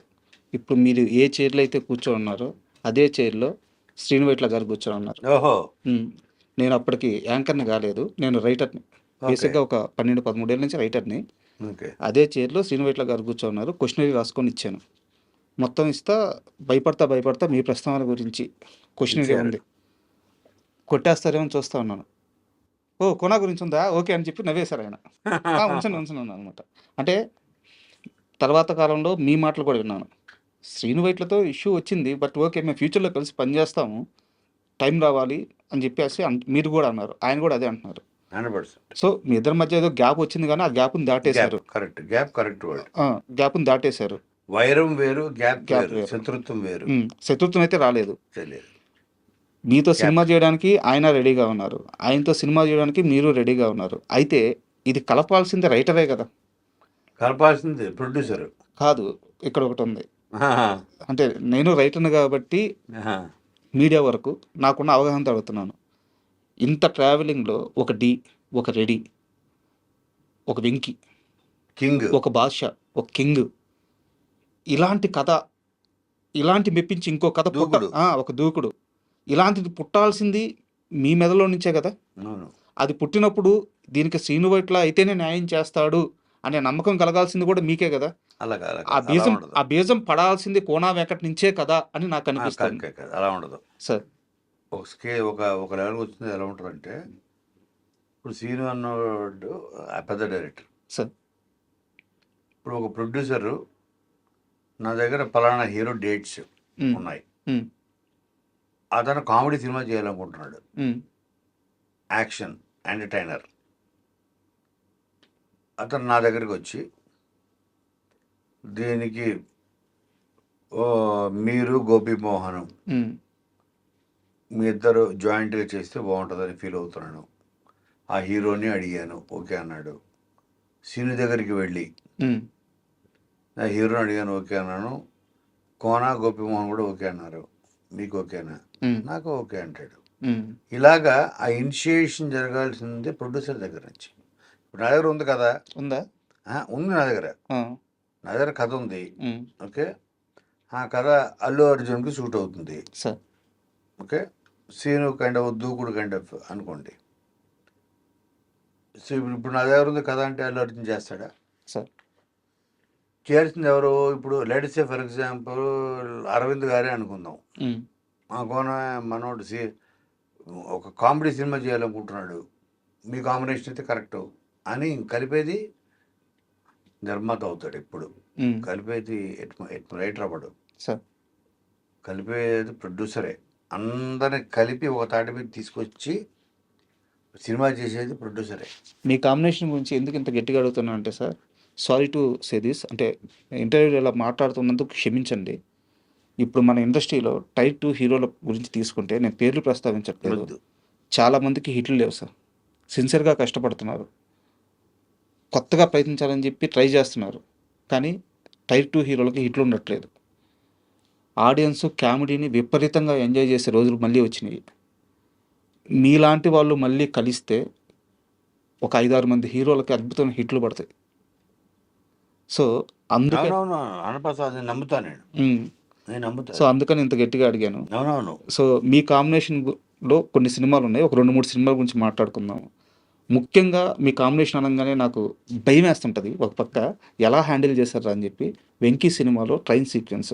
ఇప్పుడు మీరు ఏ చైర్‌లో అయితే కూర్చొని ఉన్నారో అదే చైర్‌లో శ్రీను వైట్ల గారు కూర్చొని ఉన్నారు. ఓహో! హ్మ్. నేను అప్పటికి యాంకర్‌ని కాలేదు. నేను రైటర్‌ని. ఓకే. బేసిక్‌గా ఒక 12, 13 ఏళ్ల నుంచి రైటర్‌ని. ఓకే. అదే చైర్‌లో శ్రీను వైట్ల గారు కూర్చొన్నారు. క్వెషనరీ రాసుకొని ఇచ్చాను. మొత్తం ఇస్తా భయపడతా, భయపడతా మీ ప్రస్తావన గురించి క్వెషనరీ ఇచ్చారు. ఉంది. కొట్టేస్తారేమో అని చూస్తా ఉన్నాను. ఓహ్! కోనా గురించి ఉందా? ఓకే అని చెప్పి నవ్వేశారు ఆయన. ఉంచండి, ఉంచండి అన్నమాట. అంటే తర్వాత కాలంలో మీ మాటలు కూడా విన్నాను. శ్రీను వైట్లతో ఇష్యూ వచ్చింది. But okay. మేము ఫ్యూచర్‌లో కలిసి పనిచేస్తాము. టైం రావాలి అని చెప్పేసి మీరు కూడా అన్నారు. ఆయన కూడా అదే అంటున్నారు. 100%. సో, మీ ఇద్దరి మధ్య ఏదో గ్యాప్ వచ్చింది గానీ, ఆ గ్యాప్‌ని గ్యాప్ దాటేశారు. Correct word. ఆ! గ్యాప్‌ని దాటేశారు. వైరం వేరు, గ్యాప్ గ్యాప్ వేరు, వేరు. శత్రుత్వం వేరు. శత్రుత్వం అయితే రాలేదు. తెలియదు. మీతో సినిమా గ్యాప్. చేయడానికి ఆయన రెడీగా ఉన్నారు. ఆయనతో సినిమా చేయడానికి మీరు రెడీగా ఉన్నారు. అయితే ఇది కలపాల్సింది రైటరే కదా! కలపాల్సింది ప్రొడ్యూసరు. కాదు. ఇక్కడ ఒకటుంది. అంటే నేను రైటర్‌ని కాబట్టి మీడియా వరకు నాకున్న అవగాహనతో అడుగుతున్నాను. ఇంత ట్రావెలింగ్‌లో ఒక 'ఢీ', ఒక 'రెడీ', ఒక 'వెంకి', కింగ్. ఒక 'బాద్‌షా', ఒక 'కింగ్' ఇలాంటి కథ, ఇలాంటి మెప్పించి ఇంకో కథ దూకుడు. ఒక 'దూకుడు' ఇలాంటిది పుట్టాల్సింది మీ మెదడులో నుంచే కదా! అవును. అది పుట్టినప్పుడు దీనికి శ్రీను వైట్ల అయితేనే న్యాయం చేస్తాడు అనే నమ్మకం కలగాల్సింది కూడా మీకే కదా! అలాగా ఆ అలా బీజం ఉండదు. ఆ బీజం పడాల్సింది కోనా వెంకట్ నుంచే కదా అని నాకు అనిపిస్తుంది. కాదు, అలా ఉండదు. సార్. ఒక లెవెల్కి వచ్చింది ఎలా ఉంటుందంటే, ఇప్పుడు సీను అన్నవాడు పెద్ద డైరెక్టర్. సార్. ఇప్పుడు ఒక ప్రొడ్యూసరు నా దగ్గర పలానా హీరో డేట్స్ హ్మ్. ఉన్నాయి. హ్మ్. అతను కామెడీ సినిమా చేయాలనుకుంటున్నాడు. హ్మ్. Action entertainer. అతను నా దగ్గరికి వచ్చి దీనికి మీరు గోపీమోహన్ హ్మ్. మీ ఇద్దరు జాయింట్గా చేస్తే బాగుంటుందని ఫీల్ అవుతున్నాను. ఆ హీరోని అడిగాను, ఓకే అన్నాడు. సీను దగ్గరికి వెళ్ళి హ్మ్. ఆ హీరోని అడిగాను, ఓకే అన్నాను. కోనా గోపీమోహన్ కూడా ఓకే అన్నారు. మీకు ఓకేనా? హ్మ్. నాకు ఓకే అంటాడు. హ్మ్. ఇలాగా ఆ ఇనిషియేషన్ జరగాల్సింది ప్రొడ్యూసర్ దగ్గర నుంచి. ఇప్పుడు నా దగ్గర ఉంది కదా, ఉందా? ఉంది నా దగ్గర. ఆ! నా దగ్గర కథ ఉంది. హ్మ్. ఓకే. ఆ కథ అల్లు అర్జున్కి సూట్ అవుతుంది. Sir. Okay. Seenu kind of Dookudu kind of అనుకోండి. సో ఇప్పుడు నా దగ్గర ఉంది కథ అంటే అల్లు అర్జున్ చేస్తాడా? సార్. చేయాల్సింది ఎవరు? ఇప్పుడు let's say for example Aravind గారే అనుకుందాం. హ్మ్. మా కోన మనోడు ఒక కామెడీ సినిమా చేయాలనుకుంటున్నాడు. మీ కాంబినేషన్ అయితే కరెక్టు అని కలిపేది నిర్మాత అవుతాడు ఎప్పుడు. హ్మ్. కలిపేది రైటర్ అవ్వడు. సార్. కలిపేది ప్రొడ్యూసరే. అందరిని కలిపి ఒక తాటి మీద తీసుకొచ్చి సినిమా చేసేది ప్రొడ్యూసరే. మీ కాంబినేషన్ గురించి ఎందుకు ఇంత గట్టిగా అడుగుతున్నా అంటే sir, sorry to say this, అంటే ఇంటర్వ్యూలో ఇలా మాట్లాడుతున్నందుకు క్షమించండి. ఇప్పుడు మన ఇండస్ట్రీలో టైర్ 2 హీరోల గురించి తీసుకుంటే నేను పేర్లు ప్రస్తావించట్లేదు. వద్దు. చాలామందికి హిట్లు లేవు సార్. సిన్సియర్‌గా కష్టపడుతున్నారు. కొత్తగా ప్రయత్నించాలని చెప్పి ట్రై చేస్తున్నారు. కానీ టైర్ 2 హీరోలకి హిట్లు ఉండట్లేదు. ఆడియన్స్ కామెడీని విపరీతంగా ఎంజాయ్ చేసే రోజులు మళ్ళీ వచ్చినాయి. మీలాంటి వాళ్ళు మళ్ళీ కలిస్తే ఒక 5, 6 మంది హీరోలకి అద్భుతమైన హిట్లు పడతాయి. సో, అందుకే అవునవును. అన్నప్రసాద్ నేను నమ్ముతా నేను. హ్మ్. నేను నమ్ముతా. సో, అందుకని ఇంత గట్టిగా అడిగాను. అవునవును. సో, మీ కాంబినేషన్‌లో కొన్ని సినిమాలున్నాయి. ఒక 2, 3 సినిమాల గురించి మాట్లాడుకుందాం. ముఖ్యంగా మీ కాంబినేషన్ అనంగానే నాకు భయమేస్తుంటది ఒక పక్క. ఎలా హ్యాండిల్ చేశార్రా అని చెప్పి. 'వెంకీ' సినిమాలో ట్రైన్ సీక్వెన్స్.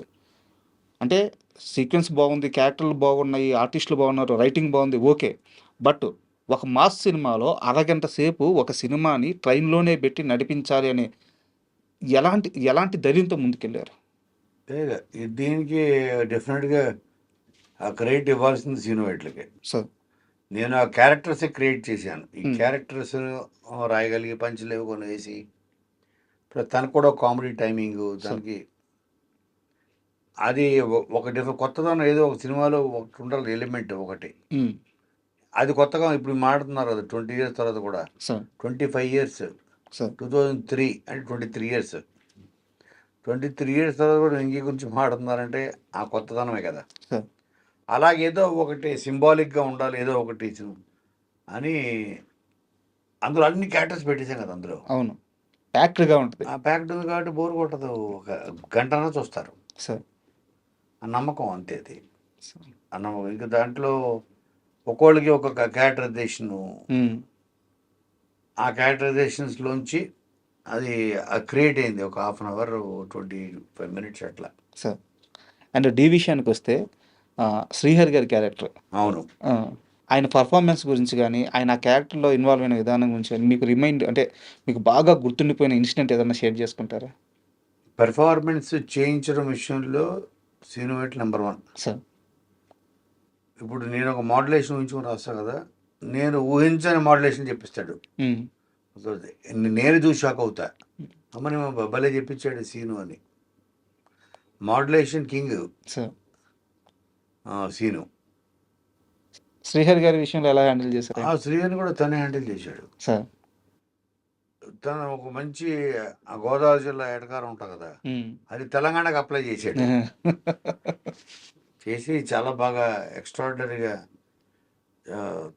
అంటే సీక్వెన్స్ బాగుంది, క్యారెక్టర్లు బాగున్నాయి, ఆర్టిస్టులు బాగున్నారు, రైటింగ్ బాగుంది ఓకే. బట్ ఒక మాస్ సినిమాలో అరగంట సేపు ఒక సినిమాని ట్రైన్‌లోనే పెట్టి నడిపించాలి అనే ఎలాంటి ధైర్యంతో ముందుకెళ్లారు? దీనికి డెఫినెట్గా ఆ క్రెడిట్ ఇవ్వాల్సింది సీను వైట్లకి. సార్. నేను ఆ క్యారెక్టర్స్ క్రియేట్ చేశాను. ఈ Hmm. క్యారెక్టర్స్ రాయగలిగి పంచులేవి కొన్ని వేసి తనకు కూడా కామెడీ టైమింగ్ దానికి అది ఒక కొత్తదనం ఏదో ఒక సినిమాలో ఒకటి ఉండాలి ఎలిమెంట్ ఒకటి. Hmm. అది కొత్తగా ఇప్పుడు మాడుతున్నారు కదా 20 years తర్వాత కూడా. సార్. 25 years sir. 2003 అంటే 23 years 23 years తర్వాత కూడా వెంకీ గురించి మాట్లాడుతున్నారంటే ఆ కొత్తదనమే కదా. సార్. అలాగేదో ఒకటి సింబాలిక్గా ఉండాలి ఏదో ఒకటి అని అందులో అన్ని క్యారెక్టర్స్ పెట్టేసాం కదా అందులో. అవును, ప్యాక్డ్గా ఉంటుంది. ఆ ప్యాక్డ్ ఉంది కాబట్టి బోర్ కొట్టదు, ఒక గంటన చూస్తారు. సార్. ఆ నమ్మకం అంతే అది. సార్. ఆ నమ్మకం ఇంకా దాంట్లో ఒక్కోళ్ళకి ఒక్కొక్క క్యారెక్టరైజేషను. ఆ క్యారెక్టరైజేషన్స్లోంచి అది క్రియేట్ అయింది ఒక 1/2 hour 25 minutes అట్లా. సార్. అండ్ డి విషయానికి వస్తే శ్రీహరి గారి క్యారెక్టర్, అవును, ఆయన పర్ఫార్మెన్స్ గురించి కానీ ఆయన ఆ క్యారెక్టర్లో ఇన్వాల్వ్ అయిన విధానం గురించి కానీ మీకు అంటే మీకు బాగా గుర్తుండిపోయిన ఇన్సిడెంట్ ఏదైనా షేర్ చేసుకుంటారా? పెర్ఫార్మెన్స్ చేయించడం విషయంలో సీను వైట్ నెంబర్ 1. సార్. ఇప్పుడు నేను ఒక మోడ్యులేషన్ ఊహించుకొని రాస్తా కదా, నేను ఊహించని మోడ్యులేషన్ చెప్పిస్తాడు. నేను చూసి షాక్ అవుతా, అమ్మని భలే చెప్పించాడు సీను అని. Modulation king sir. Seenu. Srihari గారి విషయంలో ఎలా హ్యాండిల్ చేశారు? ఆ శ్రీహరిని కూడా తనే హ్యాండిల్ చేశాడు. సార్. తను ఒక మంచి గోదావరి జిల్లా ఎటకారం ఉంటుంది కదా, అది తెలంగాణకు అప్లై చేశాడు. చేసి చాలా బాగా ఎక్స్ట్రాడినరీగా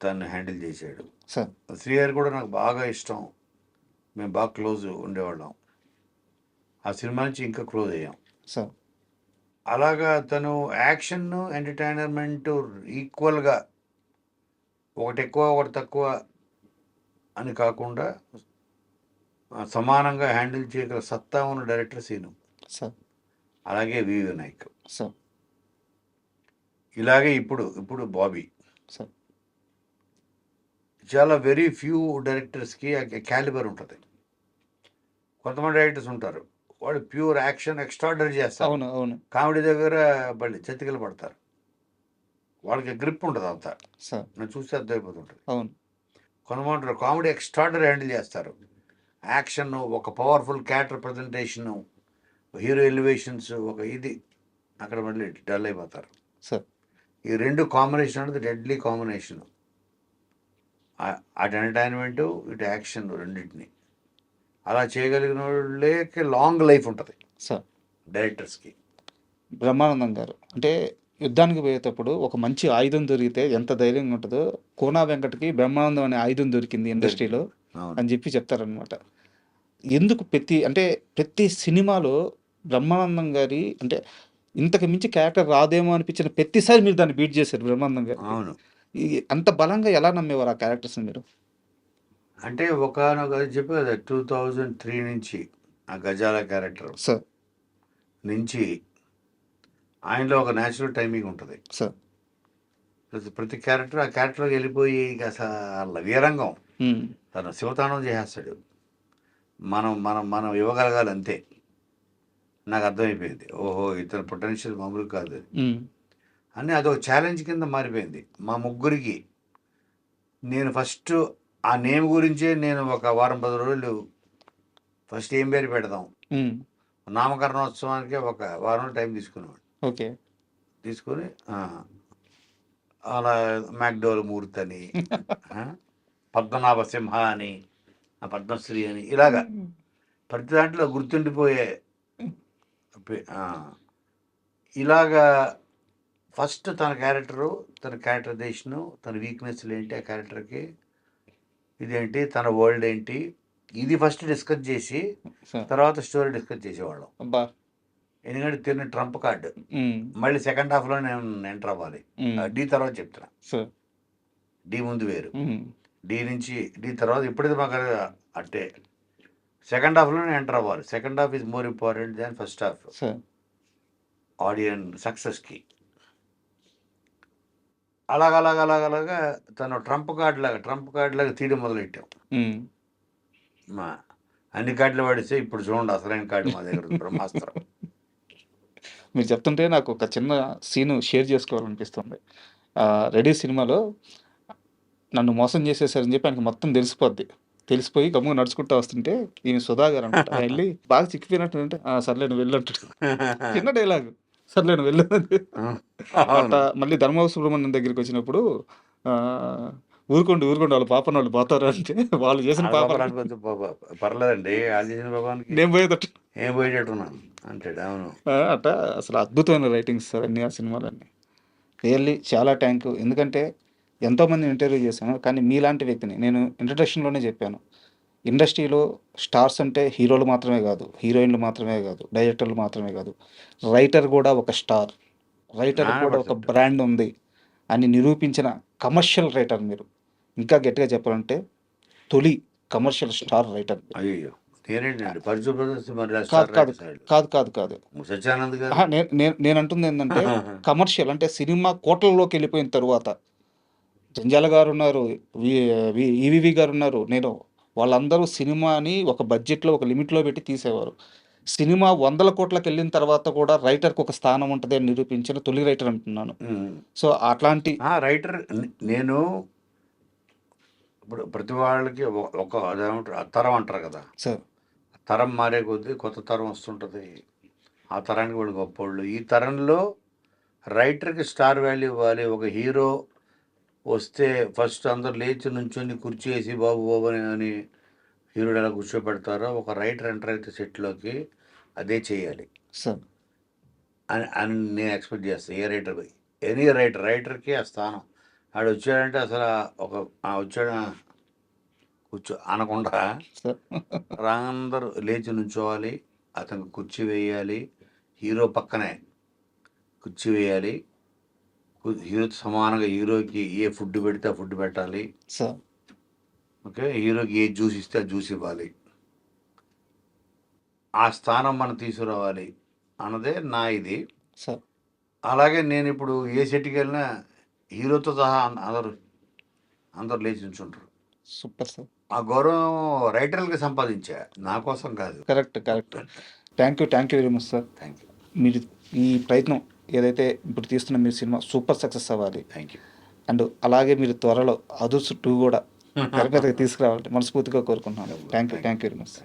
తను హ్యాండిల్ చేశాడు. సార్. శ్రీహరి కూడా నాకు బాగా ఇష్టం, మేము బాగా క్లోజ్ ఉండేవాళ్ళం. ఆ సినిమా నుంచి ఇంకా క్లోజ్ అయ్యాం. సార్. అలాగా తను యాక్షన్ ఎంటర్టైనర్మెంట్ ఈక్వల్గా ఒకటి ఎక్కువ ఒకటి తక్కువ అని కాకుండా సమానంగా హ్యాండిల్ చేయగల సత్తా ఉన్న డైరెక్టర్ సీను. సార్. అలాగే వి వినాయక్. సార్. ఇలాగే ఇప్పుడు బాబీ. సార్. చాలా వెరీ ఫ్యూ డైరెక్టర్స్కి క్యాలిబర్ ఉంటుంది. కొంతమంది డైరెక్టర్స్ ఉంటారు వాళ్ళు ప్యూర్ యాక్షన్ ఎక్స్ట్రాడనరీ చేస్తారు. అవును, అవును. కామెడీ దగ్గర చెతికిలు పడతారు, వాళ్ళకి గ్రిప్ ఉంటుంది అంతా. సార్. నేను చూస్తే అర్థమైపోతుంటుంది. అవును. కొంతమంది కామెడీ ఎక్స్ట్రాడనరీ హ్యాండిల్ చేస్తారు, యాక్షన్ ఒక powerful character presentation, hero elevations ఒక ఇది, అక్కడ మళ్ళీ డల్ అయిపోతారు. సార్. ఈ రెండు కాంబినేషన్ అనేది డెడ్లీ కాంబినేషన్. అటు ఎంటర్టైన్మెంటు ఇటు యాక్షన్ రెండింటిని అలా చేయగలిగిన వాళ్ళకి లాంగ్ లైఫ్ ఉంటుంది సార్ డైరెక్టర్స్కి. బ్రహ్మానందం గారు అంటే యుద్ధానికి పోయేటప్పుడు ఒక మంచి ఆయుధం దొరికితే ఎంత ధైర్యంగా ఉంటుందో, కోనా వెంకటకి బ్రహ్మానందం అనే ఆయుధం దొరికింది ఇండస్ట్రీలో అని చెప్పి చెప్తారనమాట. ఎందుకు ప్రతి సినిమాలో బ్రహ్మానందం గారి అంటే ఇంతకు మించి క్యారెక్టర్ రాదేమో అనిపించిన ప్రతిసారి మీరు దాన్ని బీట్ చేశారు బ్రహ్మానందం గారు. అవును, అంత బలంగా ఎలా నమ్మేవారు ఆ క్యారెక్టర్స్ మీరు? అంటే ఒకనొక చెప్పే కదా 2003 నుంచి ఆ గజాల క్యారెక్టర్ సార్ నుంచి ఆయనలో ఒక న్యాచురల్ టైమింగ్ ఉంటుంది సార్. ప్రతి క్యారెక్టర్ ఆ క్యారెక్టర్కి వెళ్ళిపోయి ఇక అసలు వీరంగం తను శివతాండం చేసేస్తాడు. మనం మనం మనం ఇవ్వగలగాలి అంతే. నాకు అర్థమైపోయింది, ఓహో ఇతని పొటెన్షియల్ మామూలు కాదు అని. అదొక ఛాలెంజ్ కింద మారిపోయింది మా ముగ్గురికి. నేను ఫస్ట్ ఆ నేమ్ గురించే నేను ఒక వారం 10 రోజులు ఫస్ట్ ఏం పేరు పెడదాం, నామకరణోత్సవానికి ఒక వారం టైం తీసుకునేవాడు. ఓకే. తీసుకొని అలా మ్యాక్డోల్ మూర్తి అని, పద్మనాభ సింహ అని, పద్మశ్రీ అని, ఇలాగా ప్రతి దాంట్లో గుర్తుండిపోయే ఇలాగా ఫస్ట్ తన క్యారెక్టరు, తన క్యారెక్టరైజేషను, తన వీక్నెస్లు ఏంటి, ఆ క్యారెక్టర్కి ఇదేంటి, తన వరల్డ్ ఏంటి, ఇది ఫస్ట్ డిస్కస్ చేసి తర్వాత స్టోరీ డిస్కస్ చేసేవాళ్ళం. ఎందుకంటే తిన్న ట్రంప్ కార్డు మళ్ళీ సెకండ్ హాఫ్లో నేను ఎంటర్ అవ్వాలి. డి తర్వాత చెప్తున్నా, డి ముందు వేరు, డి నుంచి డి తర్వాత ఇప్పుడైతే మాకు అంటే సెకండ్ హాఫ్లోనే ఎంటర్ అవ్వాలి. Second half is more important than first half audience సక్సెస్కి. అలాగలాగా తను ట్రంప్ కార్డు లాగా తీయడం మొదలెట్టాం. అన్ని కార్డులు వాడిస్తే ఇప్పుడు చూడండి అసలైన కార్డు మా దగ్గర బ్రహ్మాస్త్రం. మీరు చెప్తుంటే నాకు ఒక చిన్న సీను షేర్ చేసుకోవాలనిపిస్తుంది. 'రెడీ' సినిమాలో నన్ను మోసం చేసేసారని చెప్పి ఆయనకి మొత్తం తెలిసిపోద్ది. తెలిసిపోయి గమ్మున నడుచుకుంటా వస్తుంటే ఈయన సుధా గారనమాట. ఆయన ఎళ్లి బాగా చిక్కిపోయినట్టుంటే సర్లే నువ్వు వెళ్ళు అంటాడు. చిన్న డైలాగ్. సర్లే నువ్వు వెళ్ళు అని. అవును. అట్టా మళ్ళీ ధర్మవర సుబ్రహ్మణ్యం దగ్గరికొచ్చినప్పుడు ఊరుకోండి వాళ్ళ పాపనోళ్ళు పోతారు అంటే వాళ్ళు చేసిన ఆడ పాపాలు పాపరానికి కొంచెం పర్లేదండి. వాళ్ళు చేసిన పాపానికి నేను పోయేదట. ఏం పోయేటట్టున్నాను అంటాడు. అవును. అట్టా అసలు అద్భుతమైన రైటింగ్స్ సార్ అన్నీ ఆ సినిమాలన్నీ. రియల్లీ చాలా థ్యాంక్ యూ. ఎందుకంటే ఎంతోమందిని ఇంటర్వ్యూ చేశాను. కానీ మీలాంటి వ్యక్తిని నేను ఇంట్రడక్షన్‌లోనే చెప్పాను. ఇండస్ట్రీలో స్టార్స్ అంటే హీరోలు మాత్రమే కాదు, హీరోయిన్‌లు మాత్రమే కాదు, డైరెక్టర్లు మాత్రమే కాదు. రైటర్ కూడా ఒక స్టార్. రైటర్‌కి కూడా ఒక 100%. బ్రాండ్ ఉంది అని నిరూపించిన కమర్షియల్ రైటర్ మీరు. ఇంకా గట్టిగా చెప్పాలంటే తొలి కమర్షియల్ స్టార్ రైటర్ మీరు. అయ్యయ్యో! నేనేంటండి 'పరుచు బ్రదర్స్' మరి కాదు స్టార్ కాదు రైటర్స్ ఆళ్ళు. కాదు. సత్యానంద్ గారు. అహా! నేనంటుంది ఏందంటే కమర్షియల్ అంటే సినిమా కోట్లలోకి వెళ్ళిపోయిన తరువాత జంజాల గారున్నారు, వి వి ఈవీవి గారున్నారు. వాళ్ళందరూ సినిమాని ఒక బడ్జెట్‌లో, ఒక లిమిట్‌లో పెట్టి తీసేవారు. సినిమా 100 కోట్లకెళ్ళిన తర్వాత కూడా రైటర్‌కి ఒక స్థానం ఉంటది అని నిరూపించిన తొలి రైటర్ అంటున్నాను. హ్మ్. సో, అట్లాంటి రైటర్ నేను ఇప్పుడు ప్రతి వాళ్ళకి ఒక అదేమంటారు తరం అంటారు కదా! సార్ తరం మారే కొద్దీ కొత్త తరం వస్తుంటది. ఆ తరానికి వాళ్ళు గొప్పోళ్ళు. ఈ తరంలో రైటర్‌కి స్టార్ వాల్యూ ఇవ్వాలి. ఒక హీరో వస్తే ఫస్ట్ అందరూ లేచి నుంచొని కుర్చీ ఏసి బాబు బాబు అని హీరోని ఎలా కూర్చోబెడతారో ఒక రైటర్ ఎంటర్ అయితే సెట్‌లోకి అదే చేయాలి సార్ అని నేను ఎక్స్‌పెక్ట్ చేస్తా. ఏ రైటర్ ఎనీ రైటర్‌కి ఆ స్థానం. ఆడొచ్చాడంటే అసల వచ్చాడా కూర్చో అనకుండా సార్ అందరూ లేచి నుంచోవాలి. అతనికి కుర్చీ వేయాలి. హీరో పక్కనే కుర్చీ వేయాలి. హీరోతో సమానంగా హీరోకి ఏ ఫుడ్ పెడితే ఆ ఫుడ్ పెట్టాలి. Sir okay. హీరోకి ఏ జ్యూస్ ఇస్తే ఆ జ్యూస్ ఇవ్వాలి. ఆ స్థానం మనం తీసుకురావాలి అన్నదే నా ఇది. సార్ అలాగే నేనిప్పుడు ఏ సెట్‌కెళ్ళినా హీరోతో సహా అందరూ లేచి నుంచుంటారు. Super sir. ఆ గౌరవం రైటర్‌లకి సంపాదించా. నా కోసం కాదు. Correct. Thank you very much sir. Thank you. మీరు ఈ ప్రయత్నం ఏదైతే ఇప్పుడు తీస్తున్న మీ సినిమా సూపర్ సక్సెస్ అవ్వాలి. Thank you. అండ్ అలాగే మీరు త్వరలో 'అదుర్స్ 2' కూడా తెర మీదకి తీసుకురావాలని మనస్ఫూర్తిగా కోరుకుంటున్నాను. Thank you very much.